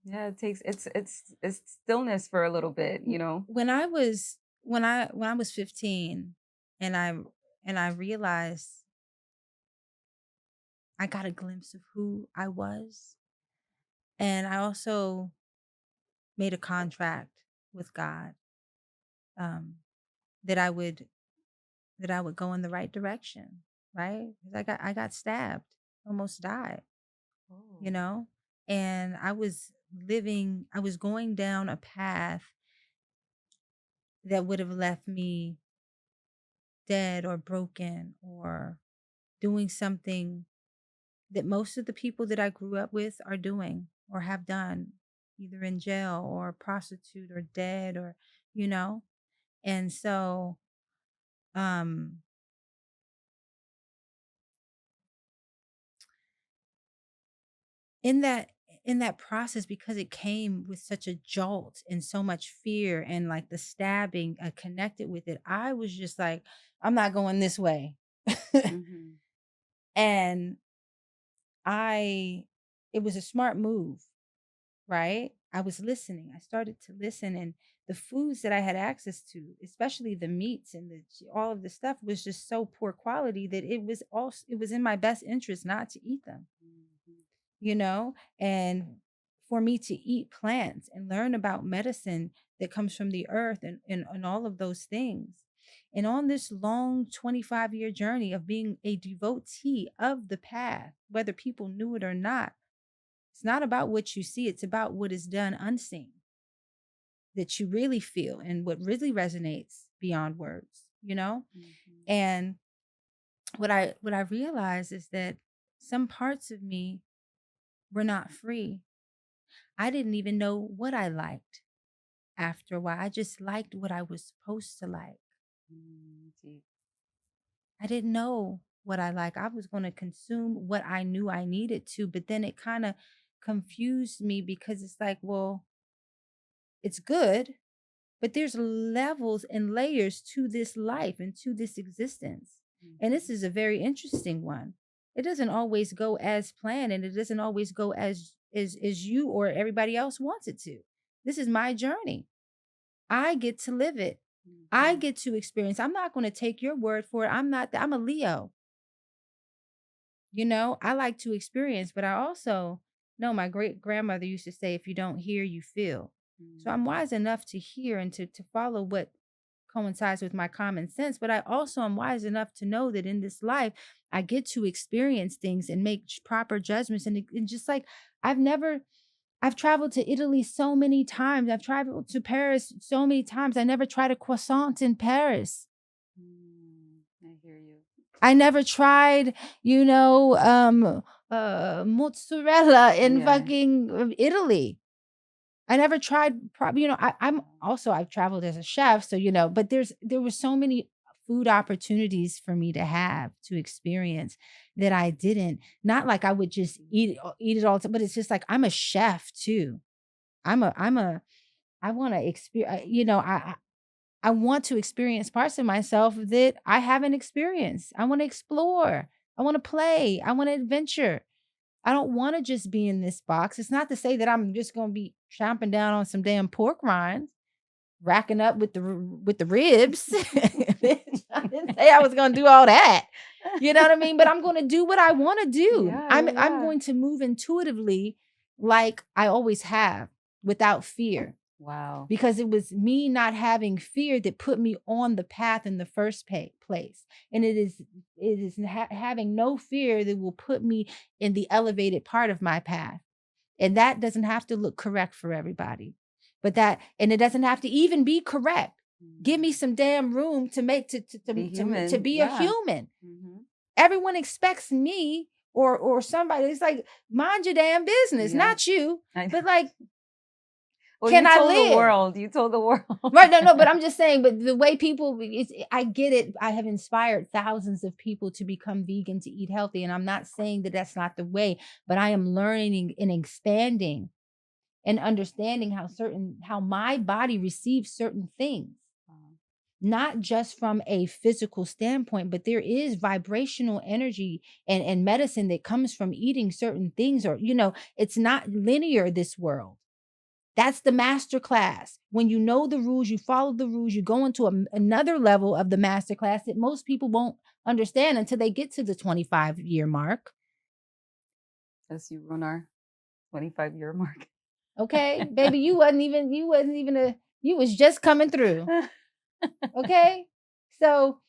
Yeah, it takes it's stillness for a little bit, When I was 15 and I realized I got a glimpse of who I was, and I also made a contract with God, um, that I would go in the right direction, right? 'Cause I got stabbed, almost died, you Oh. know? And I was going down a path that would have left me dead or broken or doing something that most of the people that I grew up with are doing or have done, either in jail or prostitute or dead or, you know? And so, um, in that in that process, because it came with such a jolt and so much fear and like the stabbing connected with it, I was just like, I'm not going this way. Mhm. And I it was a smart move, right? I was listening. I started to listen, and the foods that I had access to, especially the meats and all of the stuff, was just so poor quality that it was in my best interest not to eat them, Mhm. you know? And for me to eat plants and learn about medicine that comes from the earth and all of those things. And on this long 25-year journey of being a devotee of the path, whether people knew it or not, it's not about what you see, it's about what is done unseen that you really feel and what really resonates beyond words, you know? Mhm. And what I realized is that some parts of me were not free. I didn't even know what I liked after a while. I just liked what I was supposed to like. Deep. I didn't know what I like. I was going to consume what I knew I needed to, but then it kind of confused me because it's like, well, it's good, but there's levels and layers to this life and to this existence. And this Mhm. is a very interesting one. It doesn't always go as planned, and it doesn't always go as you or everybody else wants it to. This is my journey. I get to live it. I Mhm. get to experience. I'm not going to take your word for it. I'm a Leo. You know, I like to experience, but I also know my great grandmother used to say, if you don't hear, you feel. So I'm Mhm. wise enough to hear and to follow what coincides with my common sense. But I also am wise enough to know that in this life, I get to experience things and make proper judgments. And just like I've never I've traveled to Italy so many times. I've traveled to Paris so many times. I never tried a croissant in Paris. I hear you. I never tried, mozzarella in fucking Italy. I never tried, I've traveled as a chef, so, but there were so many food opportunities for me to have, to experience that I didn't. Not like I would just eat it all the time, but it's just like I'm a chef too. I want to experience, I want to experience parts of myself that I haven't experienced. I want to explore. I want to play. I want to adventure. I don't want to just be in this box. It's not to say that I'm just going to be chomping down on some damn pork rinds, racking up with the ribs. I didn't say I was going to do all that. You know what I mean? But I'm going to do what I want to do. I'm going to move intuitively like I always have, without fear. Wow. Because it was me not having fear that put me on the path in the first place. And it is having no fear that will put me in the elevated part of my path. And that doesn't have to look correct for everybody. And it doesn't have to even be correct. Give me some damn room to be a human. Mm-hmm. Everyone expects me or somebody. It's like, mind your damn business, not you. But like, well, can I live? You told the world. Right. No, but I'm just saying, but the way people, I get it. I have inspired thousands of people to become vegan, to eat healthy. And I'm not saying that that's not the way, but I am learning and expanding and understanding how my body receives certain things. Not just from a physical standpoint, but there is vibrational energy and medicine that comes from eating certain things, or, it's not linear, this world. That's the master class. When you know the rules, you follow the rules, you go into another level of the master class that most people won't understand until they get to the 25-year mark. Yes, you run our 25-year mark. Okay, baby, you was just coming through. Okay, so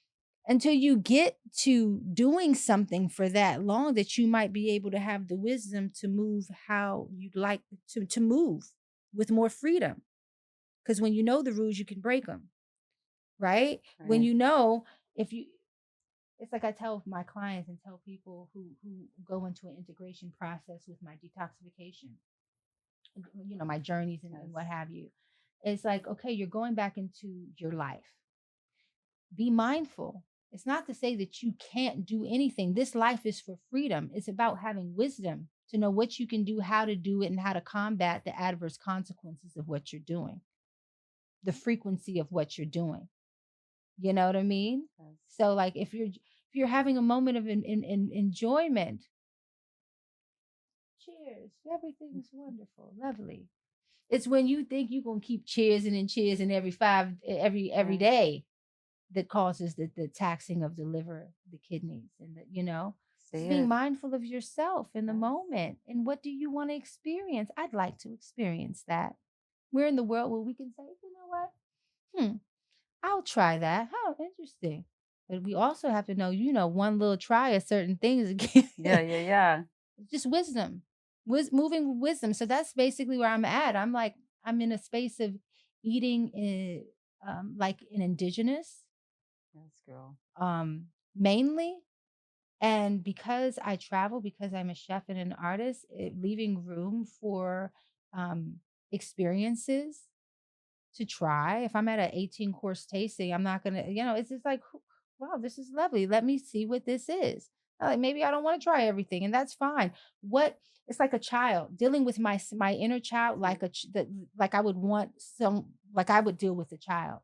until you get to doing something for that long, that you might be able to have the wisdom to move how you'd like to move with more freedom. Because when you know the rules, you can break them. Right? When you know, it's like I tell my clients and tell people who go into an integration process with my detoxification, my journeys and what have you. It's like, okay, you're going back into your life. Be mindful. It's not to say that you can't do anything. This life is for freedom. It's about having wisdom to know what you can do, how to do it, and how to combat the adverse consequences of what you're doing, the frequency of what you're doing. You know what I mean? Yes. So like if you're having a moment of enjoyment, cheers. Everything's wonderful, lovely. It's when you think you're gonna keep cheersing every day that causes the taxing of the liver, the kidneys, and being mindful of yourself in the moment. And what do you want to experience? I'd like to experience that. We're in the world where we can say, you know what? I'll try that. How interesting. But we also have to know, one little try of certain things again. Yeah. Just wisdom. Moving with wisdom. So that's basically where I'm at. I'm in a space of eating like an indigenous. Yes, girl. Mainly. And because I travel, because I'm a chef and an artist, leaving room for experiences to try. If I'm at an 18-course tasting, I'm not gonna, it's just like, wow, this is lovely. Let me see what this is. Like, maybe I don't want to try everything, and that's fine. It's like a child dealing with my inner child, like I would I would deal with a child.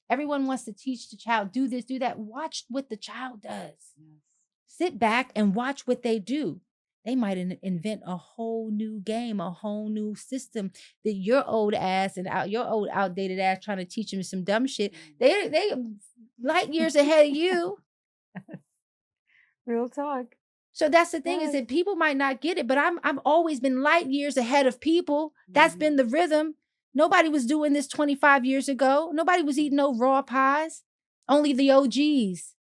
Everyone wants to teach the child, do this, do that. Watch what the child does. Yes. Sit back and watch what they do. They might invent a whole new game, a whole new system that your old ass and your old outdated ass trying to teach them some dumb shit. They light years ahead of you. Real talk. So that's the thing, is that people might not get it, but I've always been light years ahead of people. That's been the rhythm. Nobody was doing this 25 years ago. Nobody was eating no raw pies. Only the OGs.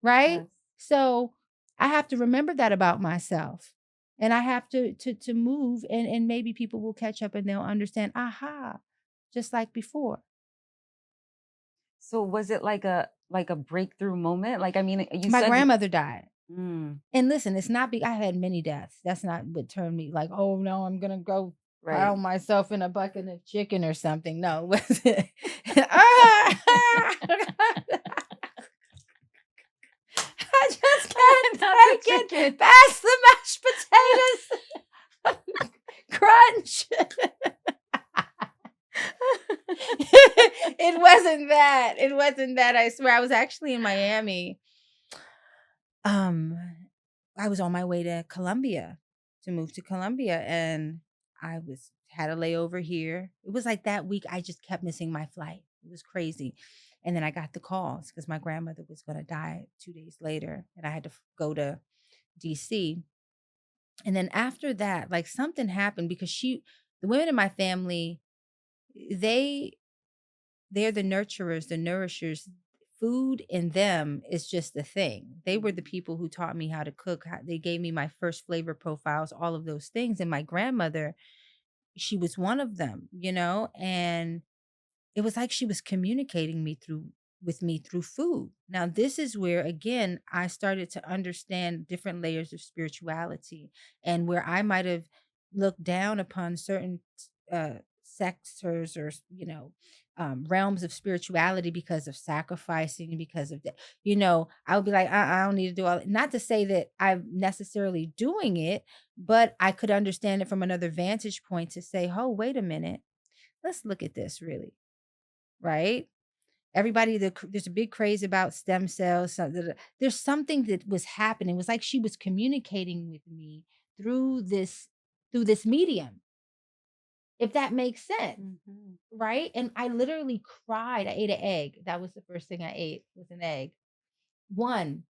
Right? Yes. So I have to remember that about myself. And I have to move, and maybe people will catch up and they'll understand, aha, just like before. So was it like a breakthrough moment? Like, I mean, you My said grandmother died. Mm, And listen, it's not I had many deaths. That's not what turned me like, oh no, I'm gonna go right. pile myself in a bucket of chicken or something. No, it wasn't. I just can't take it past the mashed potatoes. Crunch. It wasn't that. It wasn't that. I swear. I was actually in Miami. I was on my way to Colombia, to move to Colombia, and I had a layover here. It was like that week I just kept missing my flight. It was crazy. And then I got the calls because my grandmother was going to die 2 days later, and I had to go to DC. And then after that, like, something happened because the women in my family, they're the nurturers, the nourishers. Food in them is just a thing. They were the people who taught me how to cook. They gave me my first flavor profiles, all of those things. And my grandmother, she was one of them, and it was like she was communicating with me through food. Now, this is where, again, I started to understand different layers of spirituality, and where I might have looked down upon certain sectors, or realms of spirituality because of sacrificing, because of that. I would be like, I don't need to do all that. Not to say that I'm necessarily doing it, but I could understand it from another vantage point to say, oh, wait a minute, let's look at this really. Right? Everybody, there's a big craze about stem cells. There's something that was happening. It was like she was communicating with me through this medium, if that makes sense. Mm-hmm. Right? And I literally cried. I ate an egg. That was the first thing I ate, was an egg. One.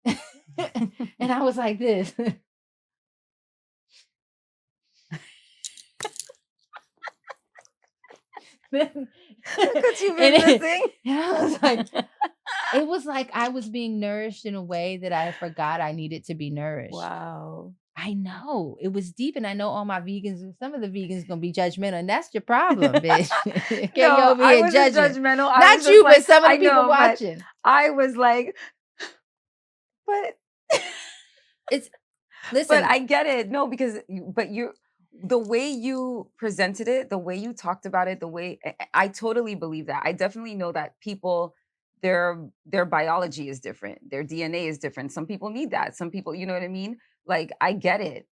And I was like this. Look what you've been missing. It was like I was being nourished in a way that I forgot I needed to be nourished. Wow. I know. It was deep, and I know all my vegans, and some of the vegans gonna be judgmental, and that's your problem, bitch. Okay, no, you over I here wasn't judging. judgmental. Not you, but some of the people watching. I was like, but listen. But I get it. No, because the way you presented it, the way you talked about it, I totally believe that. I definitely know that people, their biology is different. Their DNA is different. Some people need that. Some people, you know what I mean? Like, I get it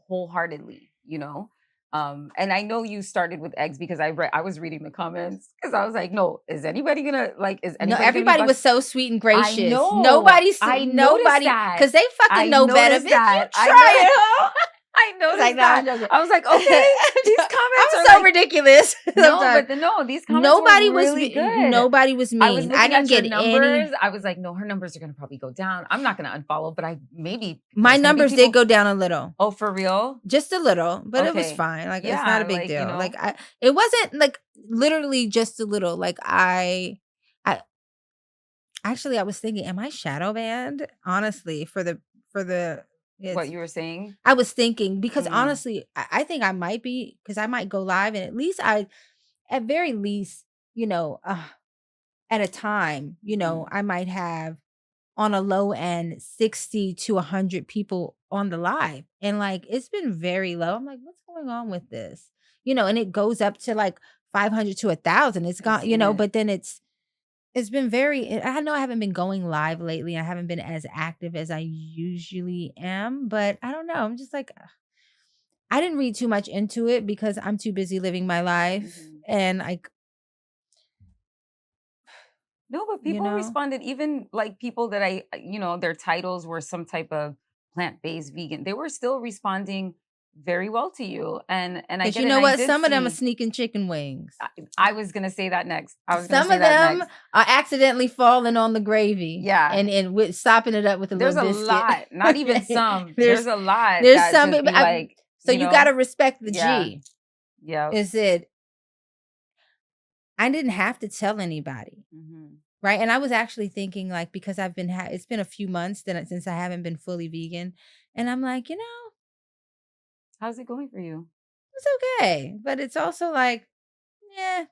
wholeheartedly, and I know you started with eggs because I was reading the comments, because I was like, no, is anybody gonna no, everybody was so sweet and gracious. I know. Nobody, because they fucking know better. That. Bitch, you try it, huh? I noticed that. I was like, okay, these comments are so ridiculous. No, these comments were really good. Nobody was mean. I didn't get numbers. I was like, no, her numbers are going to probably go down. I'm not going to unfollow, but my numbers did go down a little. Oh, for real? Just a little, but it was fine. Like, it's not a big deal. It wasn't like literally just a little. Like, I actually, I was thinking, am I shadow banned? Honestly, for the what you were saying? I was thinking, because honestly, I think I might be, because I might go live, and at very least, at a time, I might have, on a low end, 60 to 100 people on the live, and like, it's been very low. I'm like, what's going on with this? And it goes up to like 500 to 1,000. It's gone, but then it's been I know I haven't been going live lately. I haven't been as active as I usually am, but I don't know. I'm just like, I didn't read too much into it because I'm too busy living my life. And no, but people responded, even like people that their titles were some type of plant-based vegan. They were still responding very well to you, and I get, what, some of them are sneaking chicken wings. I was gonna say that next. Some of them are accidentally falling on the gravy, and with sopping it up with a little biscuit. There's a lot, not even some. There's a lot. There's some, so you got to respect the G. Yeah, is it? I didn't have to tell anybody, right? And I was actually thinking, like, because it's been a few months since I haven't been fully vegan, and I'm like, How's it going for you? It's okay, but it's also like, yeah,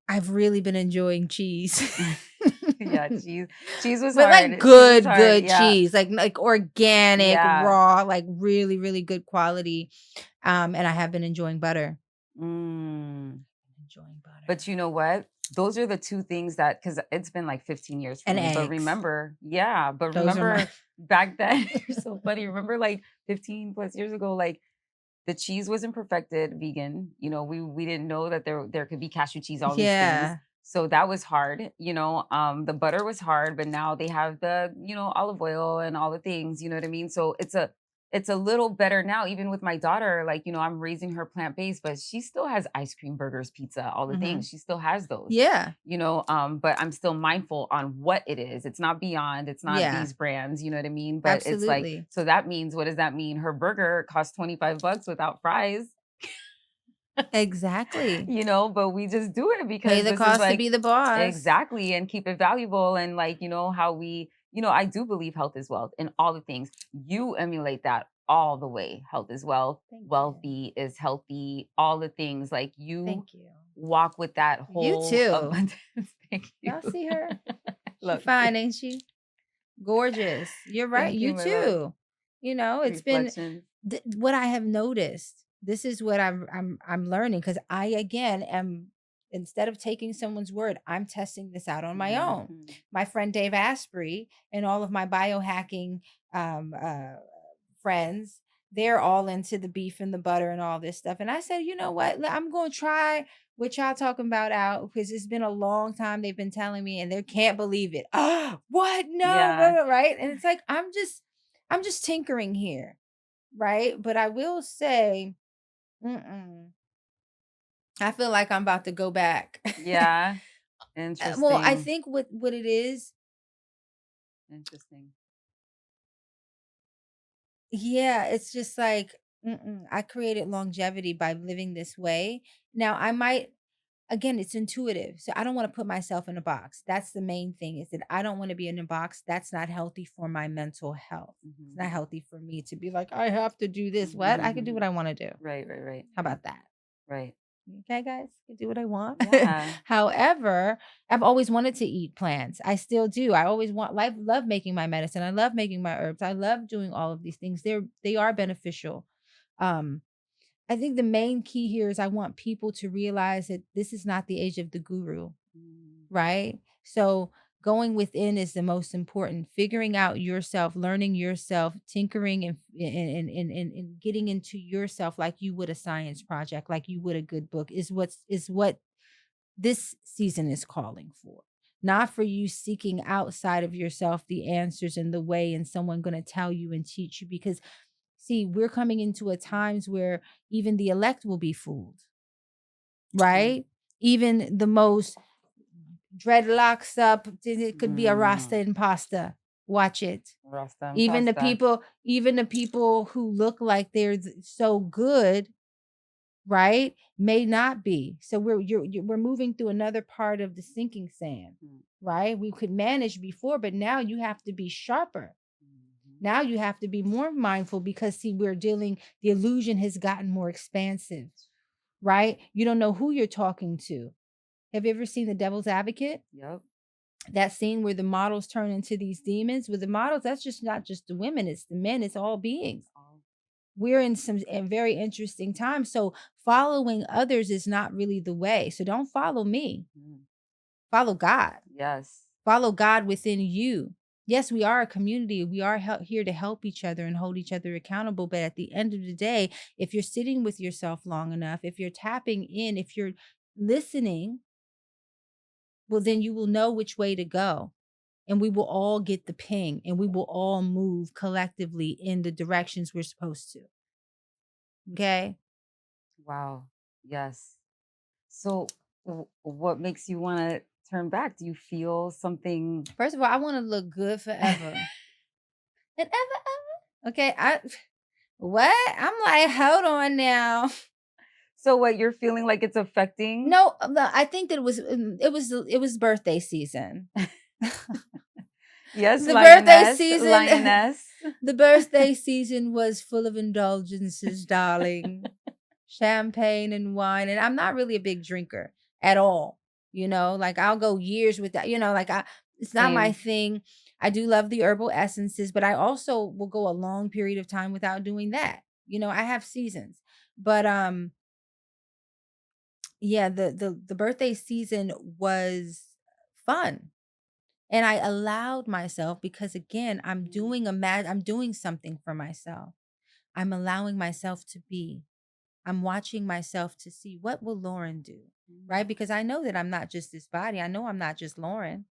I've really been enjoying cheese. Yeah, cheese was but hard. like Cheese was good hard. Yeah. cheese, like organic, Yeah. raw, like really, really good quality. And I have been enjoying butter. Enjoying butter. But you know what? Those are the two things that, because it's been like 15 years for And me. eggs. But remember, yeah, but Those are remember back then, you're so funny. Remember like 15 plus years ago, like the cheese wasn't perfected vegan. You know, we didn't know that there could be cashew cheese, all these things. So that was hard, you know. The butter was hard, but now they have the, you know, olive oil and all the things, you know what I mean? So it's a little better now, even with my daughter. Like, you know, I'm raising her plant-based, but she still has ice cream, burgers, pizza, all the things. She still has those. Yeah. You know, but I'm still mindful on what it is. It's not Beyond, it's not these brands, you know what I mean? But it's like, so that means, what does that mean? Her burger costs $25 without fries. Exactly. You know, but we just do it because pay the this cost is like, to be the boss. Exactly, and keep it valuable. And like, you know, how we, you know, I do believe health is wealth in all the things. You emulate that all the way. Health is wealth. Wealthy is healthy. All the things, like you. Thank you. Walk with that whole You too. abundance. Thank you. Y'all see her? She's fine, ain't she? Gorgeous. You're right. Thank you you, too. You know, it's been what I have noticed. This is what I'm learning, because I again am, instead of taking someone's word, I'm testing this out on my own. My friend Dave Asprey and all of my biohacking friends, they're all into the beef and the butter and all this stuff. And I said, you know what? I'm going to try what y'all talking about out, because it's been a long time they've been telling me, and they can't believe it. Oh, what? No, right? And it's like, I'm just tinkering here, right? But I will say, I feel like I'm about to go back. Yeah. Interesting. Well, I think what it is. Interesting. Yeah, it's just like, I created longevity by living this way. Now, I might, again, it's intuitive. So I don't want to put myself in a box. That's the main thing, is that I don't want to be in a box. That's not healthy for my mental health. It's not healthy for me to be like, I have to do this. What? I can do what I want to do. Right. How about that? Right. Okay, guys, I can do what I want. Yeah. However, I've always wanted to eat plants. I still do. I always love making my medicine. I love making my herbs. I love doing all of these things. They are beneficial. I think the main key here is I want people to realize that this is not the age of the guru, right? So going within is the most important. Figuring out yourself, learning yourself, tinkering and getting into yourself like you would a science project, like you would a good book, is what this season is calling for. Not for you seeking outside of yourself the answers and the way, and someone going to tell you and teach you, because see, we're coming into a times where even the elect will be fooled, right? Even the most dreadlocks up, it could be a Rasta in pasta. Watch it. Rasta even pasta. the people who look like they're so good, right, may not be. So we're moving through another part of the sinking sand, right? We could manage before, but now you have to be sharper. Now you have to be more mindful, because see, the illusion has gotten more expansive, right? You don't know who you're talking to. Have you ever seen The Devil's Advocate? Yep. That scene where the models turn into these demons. With the models, that's just not just the women, it's the men, it's all beings. We're in some very interesting times. So following others is not really the way. So don't follow me. Follow God. Yes. Follow God within you. Yes, we are a community. We are here to help each other and hold each other accountable. But at the end of the day, if you're sitting with yourself long enough, if you're tapping in, if you're listening, well, then you will know which way to go. And we will all get the ping, and we will all move collectively in the directions we're supposed to. Okay? Wow. Yes. So what makes you want to turn back? Do you feel something? First of all, I want to look good forever. And ever. Okay, what? I'm like, hold on now. So what, you're feeling like it's affecting? No, I think that it was birthday season. Yes, the birthday season. Lioness. The birthday season was full of indulgences, darling. Champagne and wine. And I'm not really a big drinker at all. Like I'll go years with that, like it's not my thing. I do love the herbal essences, but I also will go a long period of time without doing that. I have seasons. But yeah, the birthday season was fun. And I allowed myself, because again, I'm doing something for myself. I'm allowing myself to be. I'm watching myself to see, what will Lauren do, right? Because I know that I'm not just this body. I know I'm not just Lauren,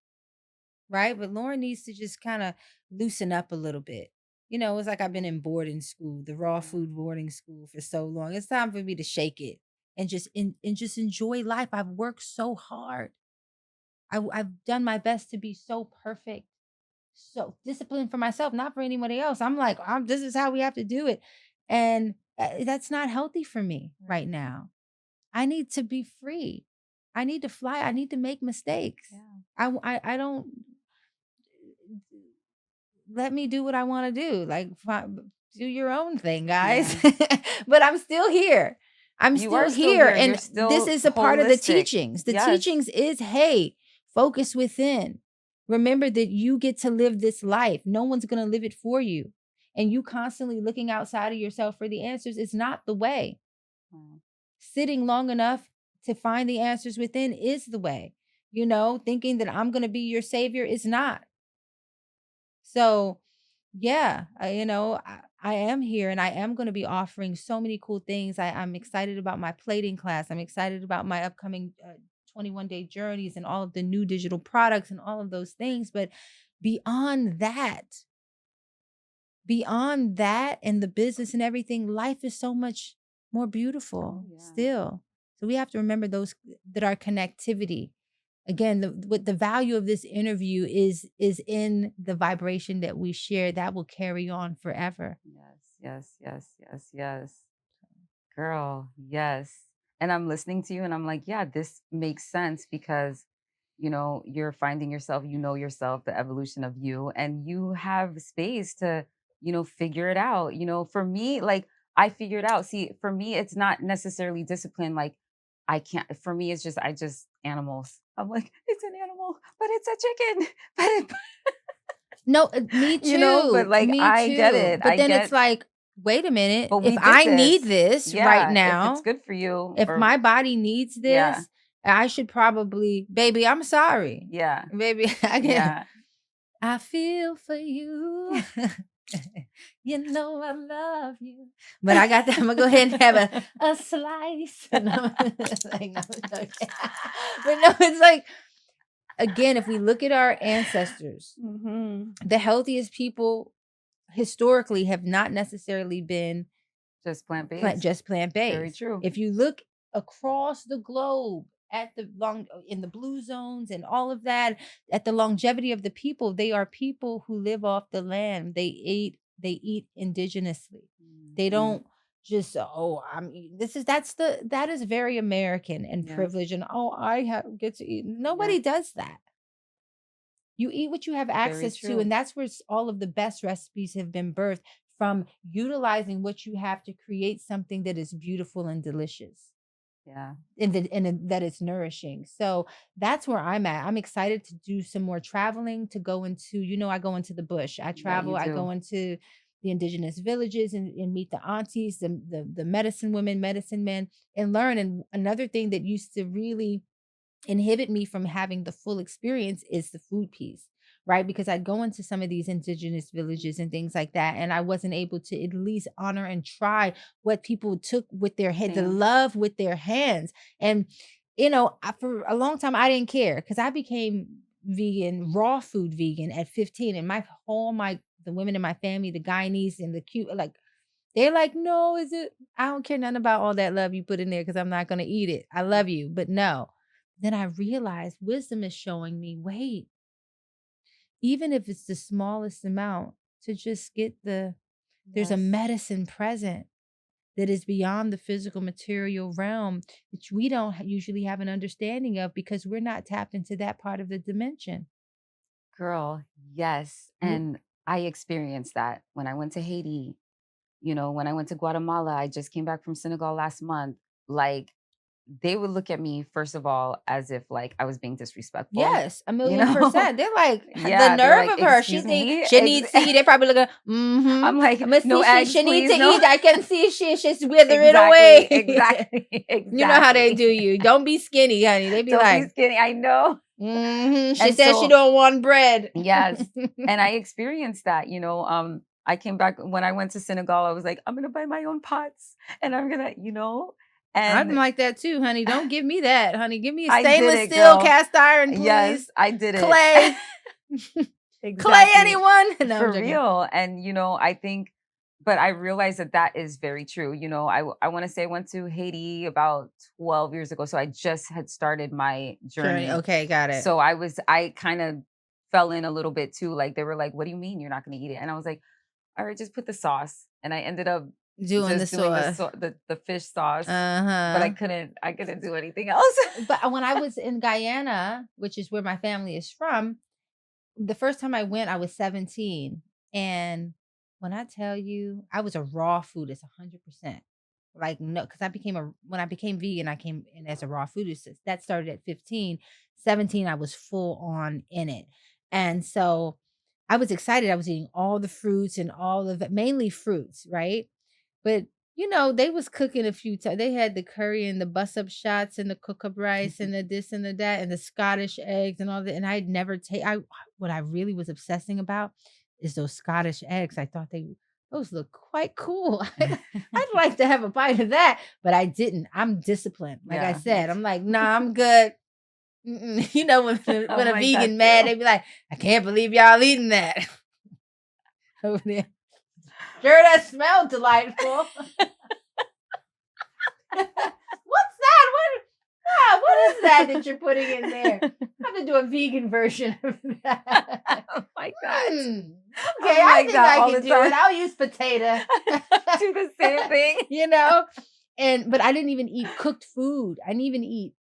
right? But Lauren needs to just kind of loosen up a little bit. It's like I've been in boarding school, the raw food boarding school, for so long. It's time for me to shake it and just enjoy life. I've worked so hard. I've done my best to be so perfect, so disciplined for myself, not for anybody else. I'm like, this is how we have to do it. And that's not healthy for me right now. I need to be free. I need to fly. I need to make mistakes. Yeah. I don't, let me do what I want to do. Like, do your own thing, guys. Yeah. But I'm still here. I'm still here. And this is a part of the teachings. The teachings is, hey, focus within. Remember that you get to live this life. No one's going to live it for you. And you constantly looking outside of yourself for the answers is not the way. Sitting long enough to find the answers within is the way. Thinking that I'm going to be your savior is not. So yeah, I am here, and I am going to be offering so many cool things. I'm excited about my plating class. I'm excited about my upcoming 21-day journeys and all of the new digital products and all of those things. But beyond that and the business and everything, life is so much more beautiful still. So we have to remember those, that our connectivity, again, what the value of this interview is in the vibration that we share, that will carry on forever. Yes. Girl, yes. And I'm listening to you and I'm like, yeah, this makes sense, because you're finding yourself, yourself, the evolution of you, and you have space to, figure it out. For me, like, I figured out, see, for me, it's not necessarily discipline. Like, I can't, for me, it's just, animals. I'm like, it's an animal, but it's a chicken. But it, no, me too. But like, I get it. But then it's like, wait a minute. But if I need this right now, if it's good for you, if my body needs this, I should probably, baby, I'm sorry. Yeah. Baby, I feel for you. I love you. But I got that. I'm going to go ahead and have a slice. But no, it's like, again, if we look at our ancestors, the healthiest people historically have not necessarily been just plant-based. Very true. If you look across the globe at in the blue zones and all of that, at the longevity of the people, they are people who live off the land. They eat indigenously. They don't just, that is very American and privilege, and get to eat. Nobody does that. You eat what you have access to, and that's where all of the best recipes have been birthed from, utilizing what you have to create something that is beautiful and delicious. Yeah. And that it's nourishing. So that's where I'm at. I'm excited to do some more traveling, to go into, I go into the bush. I travel, I go into the indigenous villages and meet the aunties, the medicine women, medicine men, and learn. And another thing that used to really inhibit me from having the full experience is the food piece, right? Because I'd go into some of these indigenous villages and things like that, and I wasn't able to at least honor and try what people took with their head, the love with their hands. And for a long time I didn't care, because I became vegan, raw food vegan at 15, and the women in my family, the Guyanese and the cute, like, they're like, no, I don't care nothing about all that love you put in there, because I'm not going to eat it. I love you, but no. Then I realized wisdom is showing me, wait, even if it's the smallest amount, to just get there's a medicine present that is beyond the physical material realm, which we don't usually have an understanding of, because we're not tapped into that part of the dimension. Girl, yes. And I experienced that when I went to Haiti, when I went to Guatemala. I just came back from Senegal last month. Like, they would look at me, first of all, as if like I was being disrespectful, Yes, a you million know? percent. They're like the Yeah, they're nerve like, of her. She excuse think me. she needs to eat. They probably look. Mm-hmm. I'm like, I'm gonna no see eggs, she needs please. to No. eat. I can see she's withering Exactly, away. exactly, You know how they do exactly. you. Don't be skinny, honey. They be Don't be like, skinny. I know. she And says she so, don't want bread. yes. And I experienced that, I came back when I went to Senegal. I was like, I'm gonna buy my own pots and I'm gonna, I'm and like that too, honey. Don't give me that, honey. Give me a I did stainless it, steel, girl. cast iron, Yes, please. I did it. Clay. Clay, Exactly. anyone? No, I'm For joking. real. And, I think, but I realized that that is very true. I want to say I went to Haiti about 12 years ago. So I just had started my Journey. journey. Okay, got it. So I kind of fell in a little bit too. Like, they were like, what do you mean you're not going to eat it? And I was like, all right, just put the sauce. And I ended up Doing the just doing sauce. the fish sauce. Uh-huh. But I couldn't do anything else. But when I was in Guyana, which is where my family is from, the first time I went, I was 17. And when I tell you, I was a raw food, it's 100%. Like, no, because when I became vegan, I came in as a raw foodist. That started at 15. 17, I was full on in it. And so I was excited. I was eating all the fruits and all of it, mainly fruits, right? But they was cooking a few times. They had the curry and the bus up shots and the cook up rice and the this and the that and the Scottish eggs and all that. And I'd never what I really was obsessing about is those Scottish eggs. I thought those look quite cool. I'd like to have a bite of that, but I didn't. I'm disciplined. Like I said, I'm like, nah, I'm good. When a like vegan that mad, too. they be like, I can't believe y'all eating that. Over there. Sure, that smelled delightful. What's that? What is that you're putting in there? I have to do a vegan version of that. Oh my God. Okay, I think I can do it. I'll use potato. Do the same thing. But I didn't even eat cooked food. I didn't even eat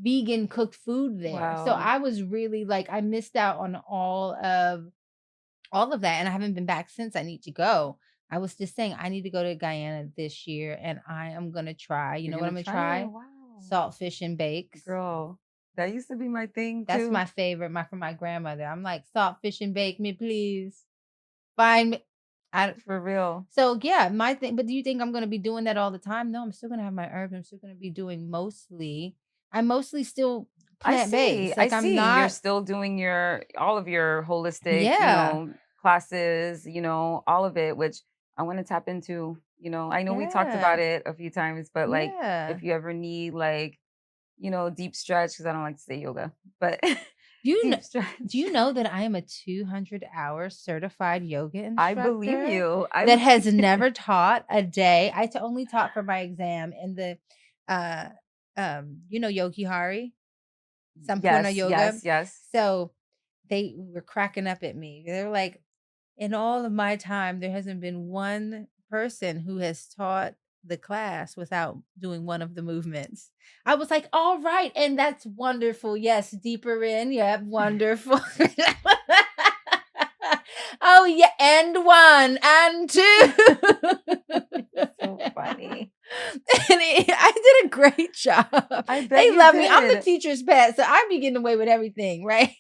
vegan cooked food there. Wow. So I was really like, I missed out on all of that. And I haven't been back since. I need to go. I was just saying I need to go to Guyana this year and I am going to try. You know what I'm going to try? Wow. Salt, fish, and bakes. Girl, that used to be my thing too. That's my favorite, from my grandmother. I'm like, salt, fish, and bake me, please. Find me. For real. So yeah, my thing. But do you think I'm going to be doing that all the time? No, I'm still going to have my herbs. I'm still going to be doing I'm mostly still plant-based. I see. I'm not. You're still doing all of your holistic, classes, all of it, which I want to tap into. I know we talked about it a few times, but like, if you ever need deep stretch, because I don't like to say yoga, but do you know that I am a 200-hour certified yoga instructor? I believe you. That has never taught a day. I only taught for my exam in the Yogi Hari, Sampurna Yoga. Yes. So they were cracking up at me. They're like, in all of my time, there hasn't been one person who has taught the class without doing one of the movements. I was like, all right, and that's wonderful. Yes, deeper in. Yep, wonderful. Oh yeah, and one and two. So funny. And I did a great job. They love me. I'm the teacher's pet, so I be getting away with everything, right?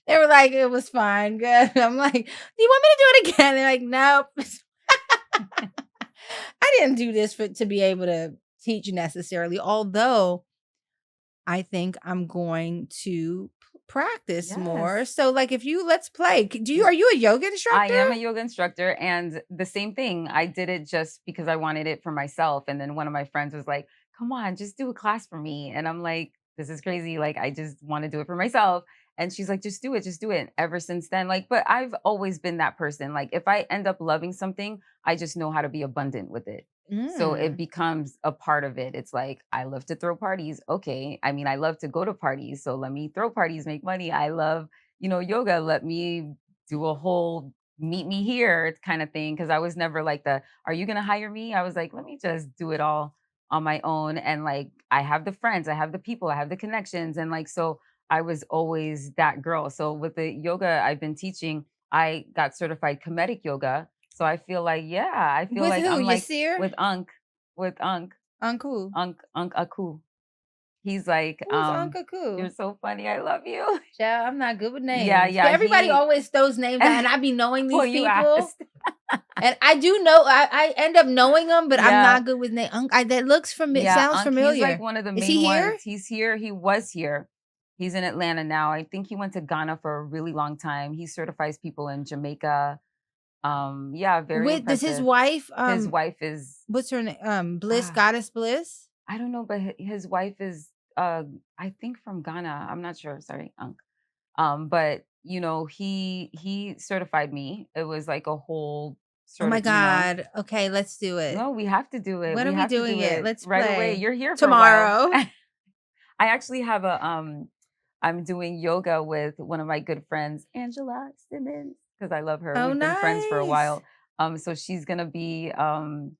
They were like, it was fine, good. I'm like, do you want me to do it again? They're like, nope. I didn't do this to be able to teach necessarily, although I think I'm going to practice more. So like, let's play. Are you a yoga instructor? I am a yoga instructor, and the same thing. I did it just because I wanted it for myself. And then one of my friends was like, come on, just do a class for me. And I'm like, this is crazy. Like, I just want to do it for myself. And she's like, just do it. And ever since then, but I've always been that person. Like, if I end up loving something, I just know how to be abundant with it. So it becomes a part of it. It's like, I love to throw parties. Okay. I mean, I love to go to parties. So let me throw parties, make money. I love, yoga. Let me do a whole meet me here kind of thing. Cause I was never like are you going to hire me? I was like, let me just do it all on my own. And like, I have the friends, I have the people, I have the connections. And like, so I was always that girl. So with the yoga I've been teaching, I got certified comedic yoga. So I feel like, I feel with like who? I'm like Yasir? with Unc Aku. He's like, who's Uncle Koo? you're so funny. I love you. Child, I'm not good with names. Yeah. Everybody always throws names out, and I be knowing these people. Asked. And I do know, I end up knowing them, but I'm not good with names. That looks familiar. Sounds familiar. He's like one of the main he ones. Here? He's here. He was here. He's in Atlanta now. I think he went to Ghana for a really long time. He certifies people in Jamaica. Very impressive. Does his wife? His wife is, what's her name? Bliss, Goddess Bliss. I don't know, but his wife is I think from Ghana. I'm not sure. Sorry, Unc. But he certified me. It was like a whole. Oh my God! Okay, let's do it. No, we have to do it. When are we doing it? Let's right play. away. You're here tomorrow. For a while. I actually have I'm doing yoga with one of my good friends, Angela Simmons, because I love her. We've been friends for a while. So she's gonna be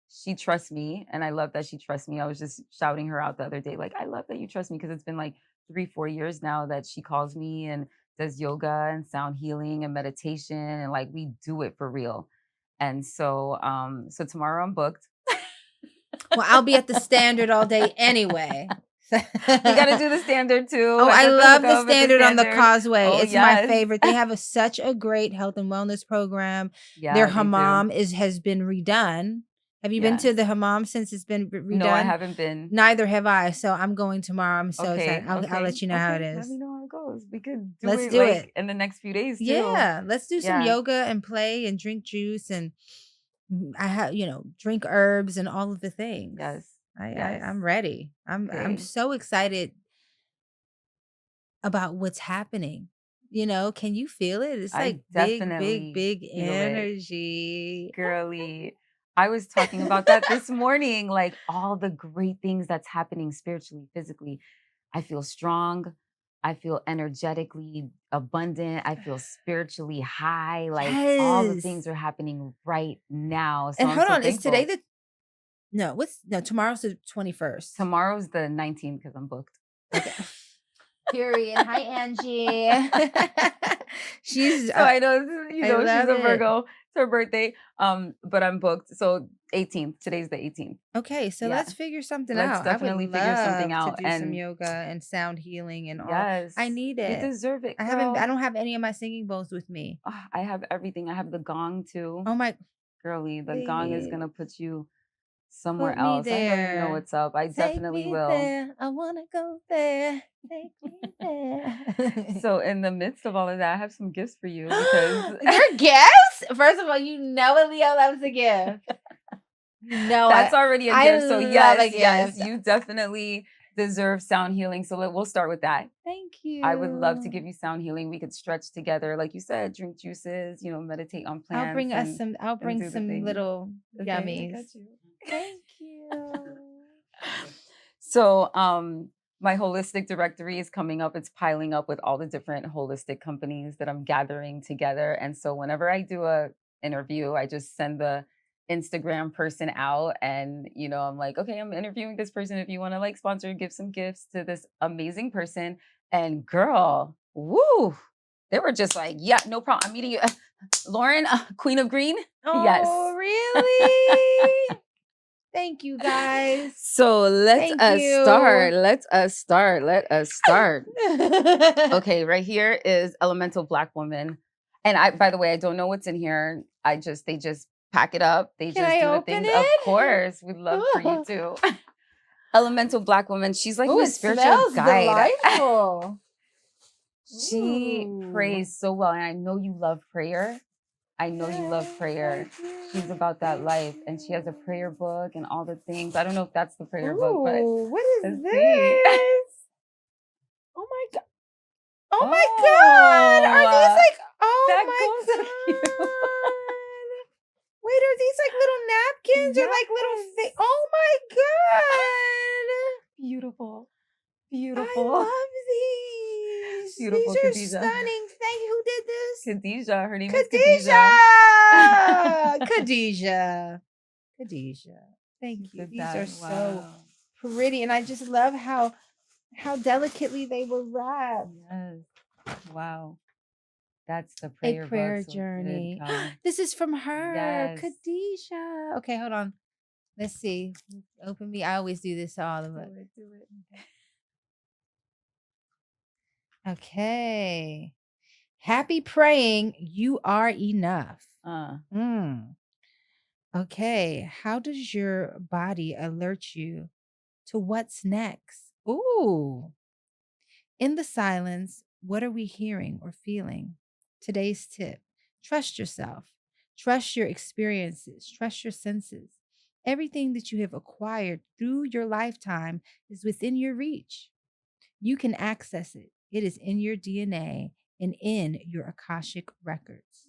she trusts me, and I love that she trusts me. I was just shouting her out the other day, like, I love that you trust me, because it's been like 3-4 years now that she calls me and does yoga and sound healing and meditation, and like we do it for real. And so tomorrow I'm booked. Well, I'll be at the Standard all day anyway. We got to do the Standard too. Oh, I love the Standard on the Causeway. It's my favorite. They have such a great health and wellness program. Yeah, their hammam has been redone. Have you been to the hammam since it's been redone? No, I haven't been. Neither have I. So I'm going tomorrow. I'm so excited. I'll let you know how it is. Let me know how it goes. We could let's do it in the next few days too. Yeah, let's do some yoga and play and drink juice, and I have drink herbs and all of the things. Yes. I'm ready. I'm so excited about what's happening. Can you feel it? It's like big energy. Girly. I was talking about that this morning, like all the great things that's happening spiritually, physically. I feel strong. I feel energetically abundant. I feel spiritually high. Like all the things are happening right now. So and hold on, is today tomorrow's the 21st. Tomorrow's the 19th because I'm booked. Okay. Period. Hi, Angie. She's. I know she's a Virgo. It's her birthday. But I'm booked. So 18th. Today's the 18th. Okay, so let's figure something out. Let's definitely figure something out to do some yoga and sound healing and all. Yes, I need it. You deserve it. Girl. I don't have any of my singing bowls with me. Oh, I have everything. I have the gong too. Oh my girly, the gong is gonna put you somewhere else. I know you know what's up. I definitely will. There. I wanna go there. Take me there. So in the midst of all of that, I have some gifts for you because your gifts. First of all, a Leo loves a gift. No, that's already a gift. So yes, you definitely deserve sound healing. So we'll start with that. Thank you. I would love to give you sound healing. We could stretch together, like you said, drink juices. meditate on plants. I'll bring some little yummies. I got you. Thank you. So, my holistic directory is coming up. It's piling up with all the different holistic companies that I'm gathering together. And so whenever I do a interview, I just send the Instagram person out and, I'm like, okay, I'm interviewing this person. If you want to sponsor, give some gifts to this amazing person. And girl, woo, they were just like, yeah, no problem. I'm meeting you. Lauren, Queen of Green. Oh, yes. Really? Thank you, guys. So let us start. Okay, right here is Elemental Black Woman. And by the way, I don't know what's in here. They just pack it up. They just do the things. Of course. We'd love for you to. Elemental Black Woman. She's like my spiritual guide. Delightful. She prays so well. And I know you love prayer. She's about that life, and she has a prayer book and all the things. I don't know if that's the prayer book, but what is this? Oh my god! Oh my god! Are these like? Oh my god! So wait, are these like little napkins or like little things? Oh my god! Beautiful. I love these. Beautiful. These are Khadijah. stunning. Thank you. Who did this? Khadijah. Her name is Khadijah. Khadijah. Thank you. These are so pretty, and I just love how delicately they were wrapped. Yes. Wow. That's the prayer, a prayer book, so journey. good, This is from her, yes. Khadijah. Okay, hold on. Let's see. Open me. I always do this to all of us. Do it. Okay. Happy praying. You are enough. Okay. How does your body alert you to what's next? Ooh. In the silence, what are we hearing or feeling? Today's tip: trust yourself, trust your experiences, trust your senses. Everything that you have acquired through your lifetime is within your reach. You can access it, it is in your DNA and in your Akashic records.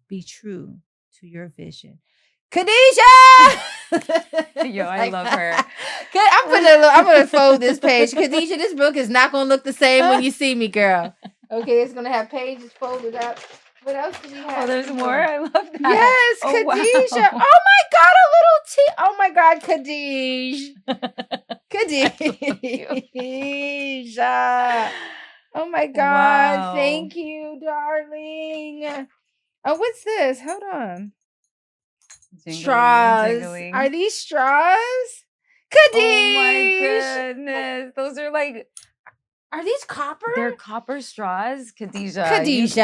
Be true to your vision. Khadijah! Yo, I love her. I'm gonna fold this page. Khadijah, this book is not gonna look the same when you see me, girl. Okay, it's gonna have pages folded up. What else do we have? Oh, there's more. I love that. Yes, oh, Khadijah. Wow. Oh my God, a little tea. Oh my God, Khadijah. Oh my God. Wow. Thank you, darling. Oh, what's this? Hold on. Jingling straws. Are these straws? Khadijah. Oh my goodness. Those are like, are these copper? They're copper straws. Khadijah. Khadijah.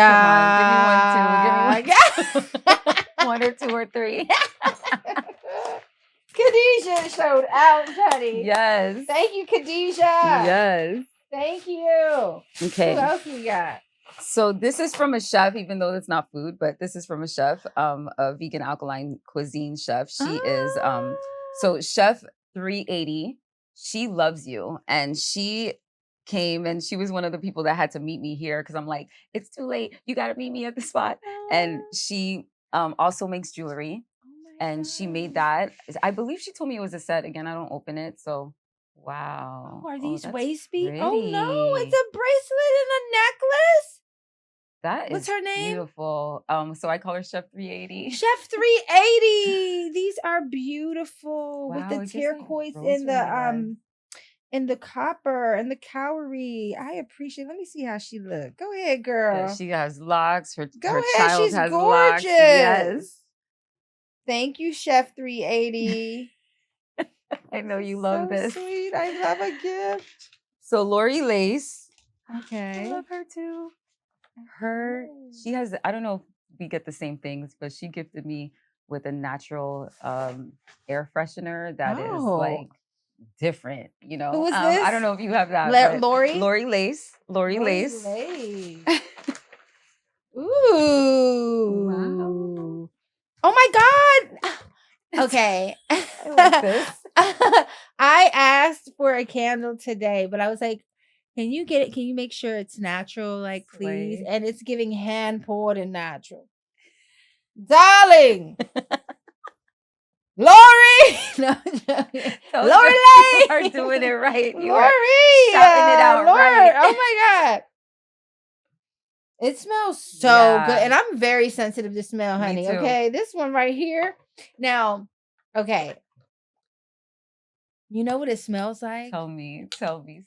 Come on, give me 1, 2. Give me 1. 1 or 2 or 3. Khadijah showed out, honey. Yes. Thank you, Khadijah. Yes. Thank you. Okay. Who else we got? So this is from a chef, even though it's not food, but this is from a chef, a vegan alkaline cuisine chef. She is so Chef 380. She loves you, and she came and she was one of the people that had to meet me here because I'm like, it's too late. You got to meet me at the spot. And she also makes jewelry, and she made that. I believe she told me it was a set. Again, I don't open it, so. Wow. Oh, are these waist beads? Oh no, it's a bracelet and a necklace. What's her name? Beautiful. So I call her Chef 380. Chef 380. These are beautiful. Wow, with the turquoise and the copper and the cowrie. I appreciate. Let me see how she look. Go ahead, girl. Yeah, she has locks. Her child She's has gorgeous. locks. Yes. Thank you, Chef 380. I know you love this. Sweet. I love a gift. So Lori Lace. Okay. I love her too. She has, I don't know if we get the same things, but she gifted me with a natural air freshener that is like different, you know. Who is this? I don't know if you have that. Lori Lace. Lori Lace. Ooh. Wow. Oh my God. Okay. I like this. I asked for a candle today, but I was like, can you get it? Can you make sure it's natural? Like, please. Slay. And it's giving hand poured and natural. Darling. Lori. No, Lori You are doing it right. You are shouting it out right. Oh my God. It smells so good. And I'm very sensitive to smell, honey. Okay. This one right here. Now, okay. You know what it smells like? Tell me.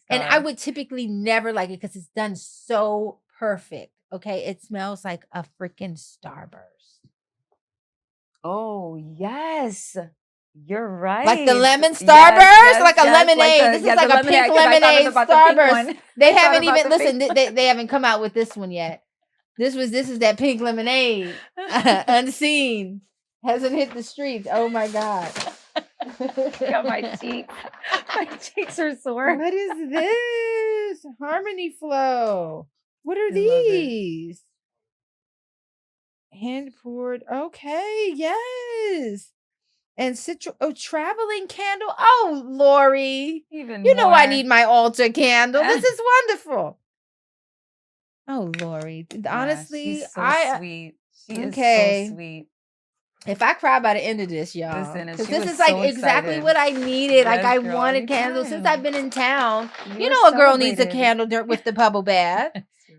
And I would typically never like it because it's done so perfect. Okay. It smells like a freaking Starburst. Oh, yes. You're right. Like the lemon Starburst, like a lemonade. This is like a pink lemonade Starburst. They haven't even listened. They haven't come out with this one yet. This is that pink lemonade. Unseen. Hasn't hit the streets. Oh my God. Got my cheeks. My cheeks are sore. What is this? Harmony Flow. What are these? Hand poured. Okay, yes. And traveling candle. Oh, Lori. Even you know I need my altar candle. This is wonderful. Oh, Lori. Honestly, she's so sweet. She is so sweet. If I cry by the end of this, y'all, because this is like exactly what I needed. Yes, like I girl, wanted candles since I've been in town. You know, a girl needs a candle with the bubble bath.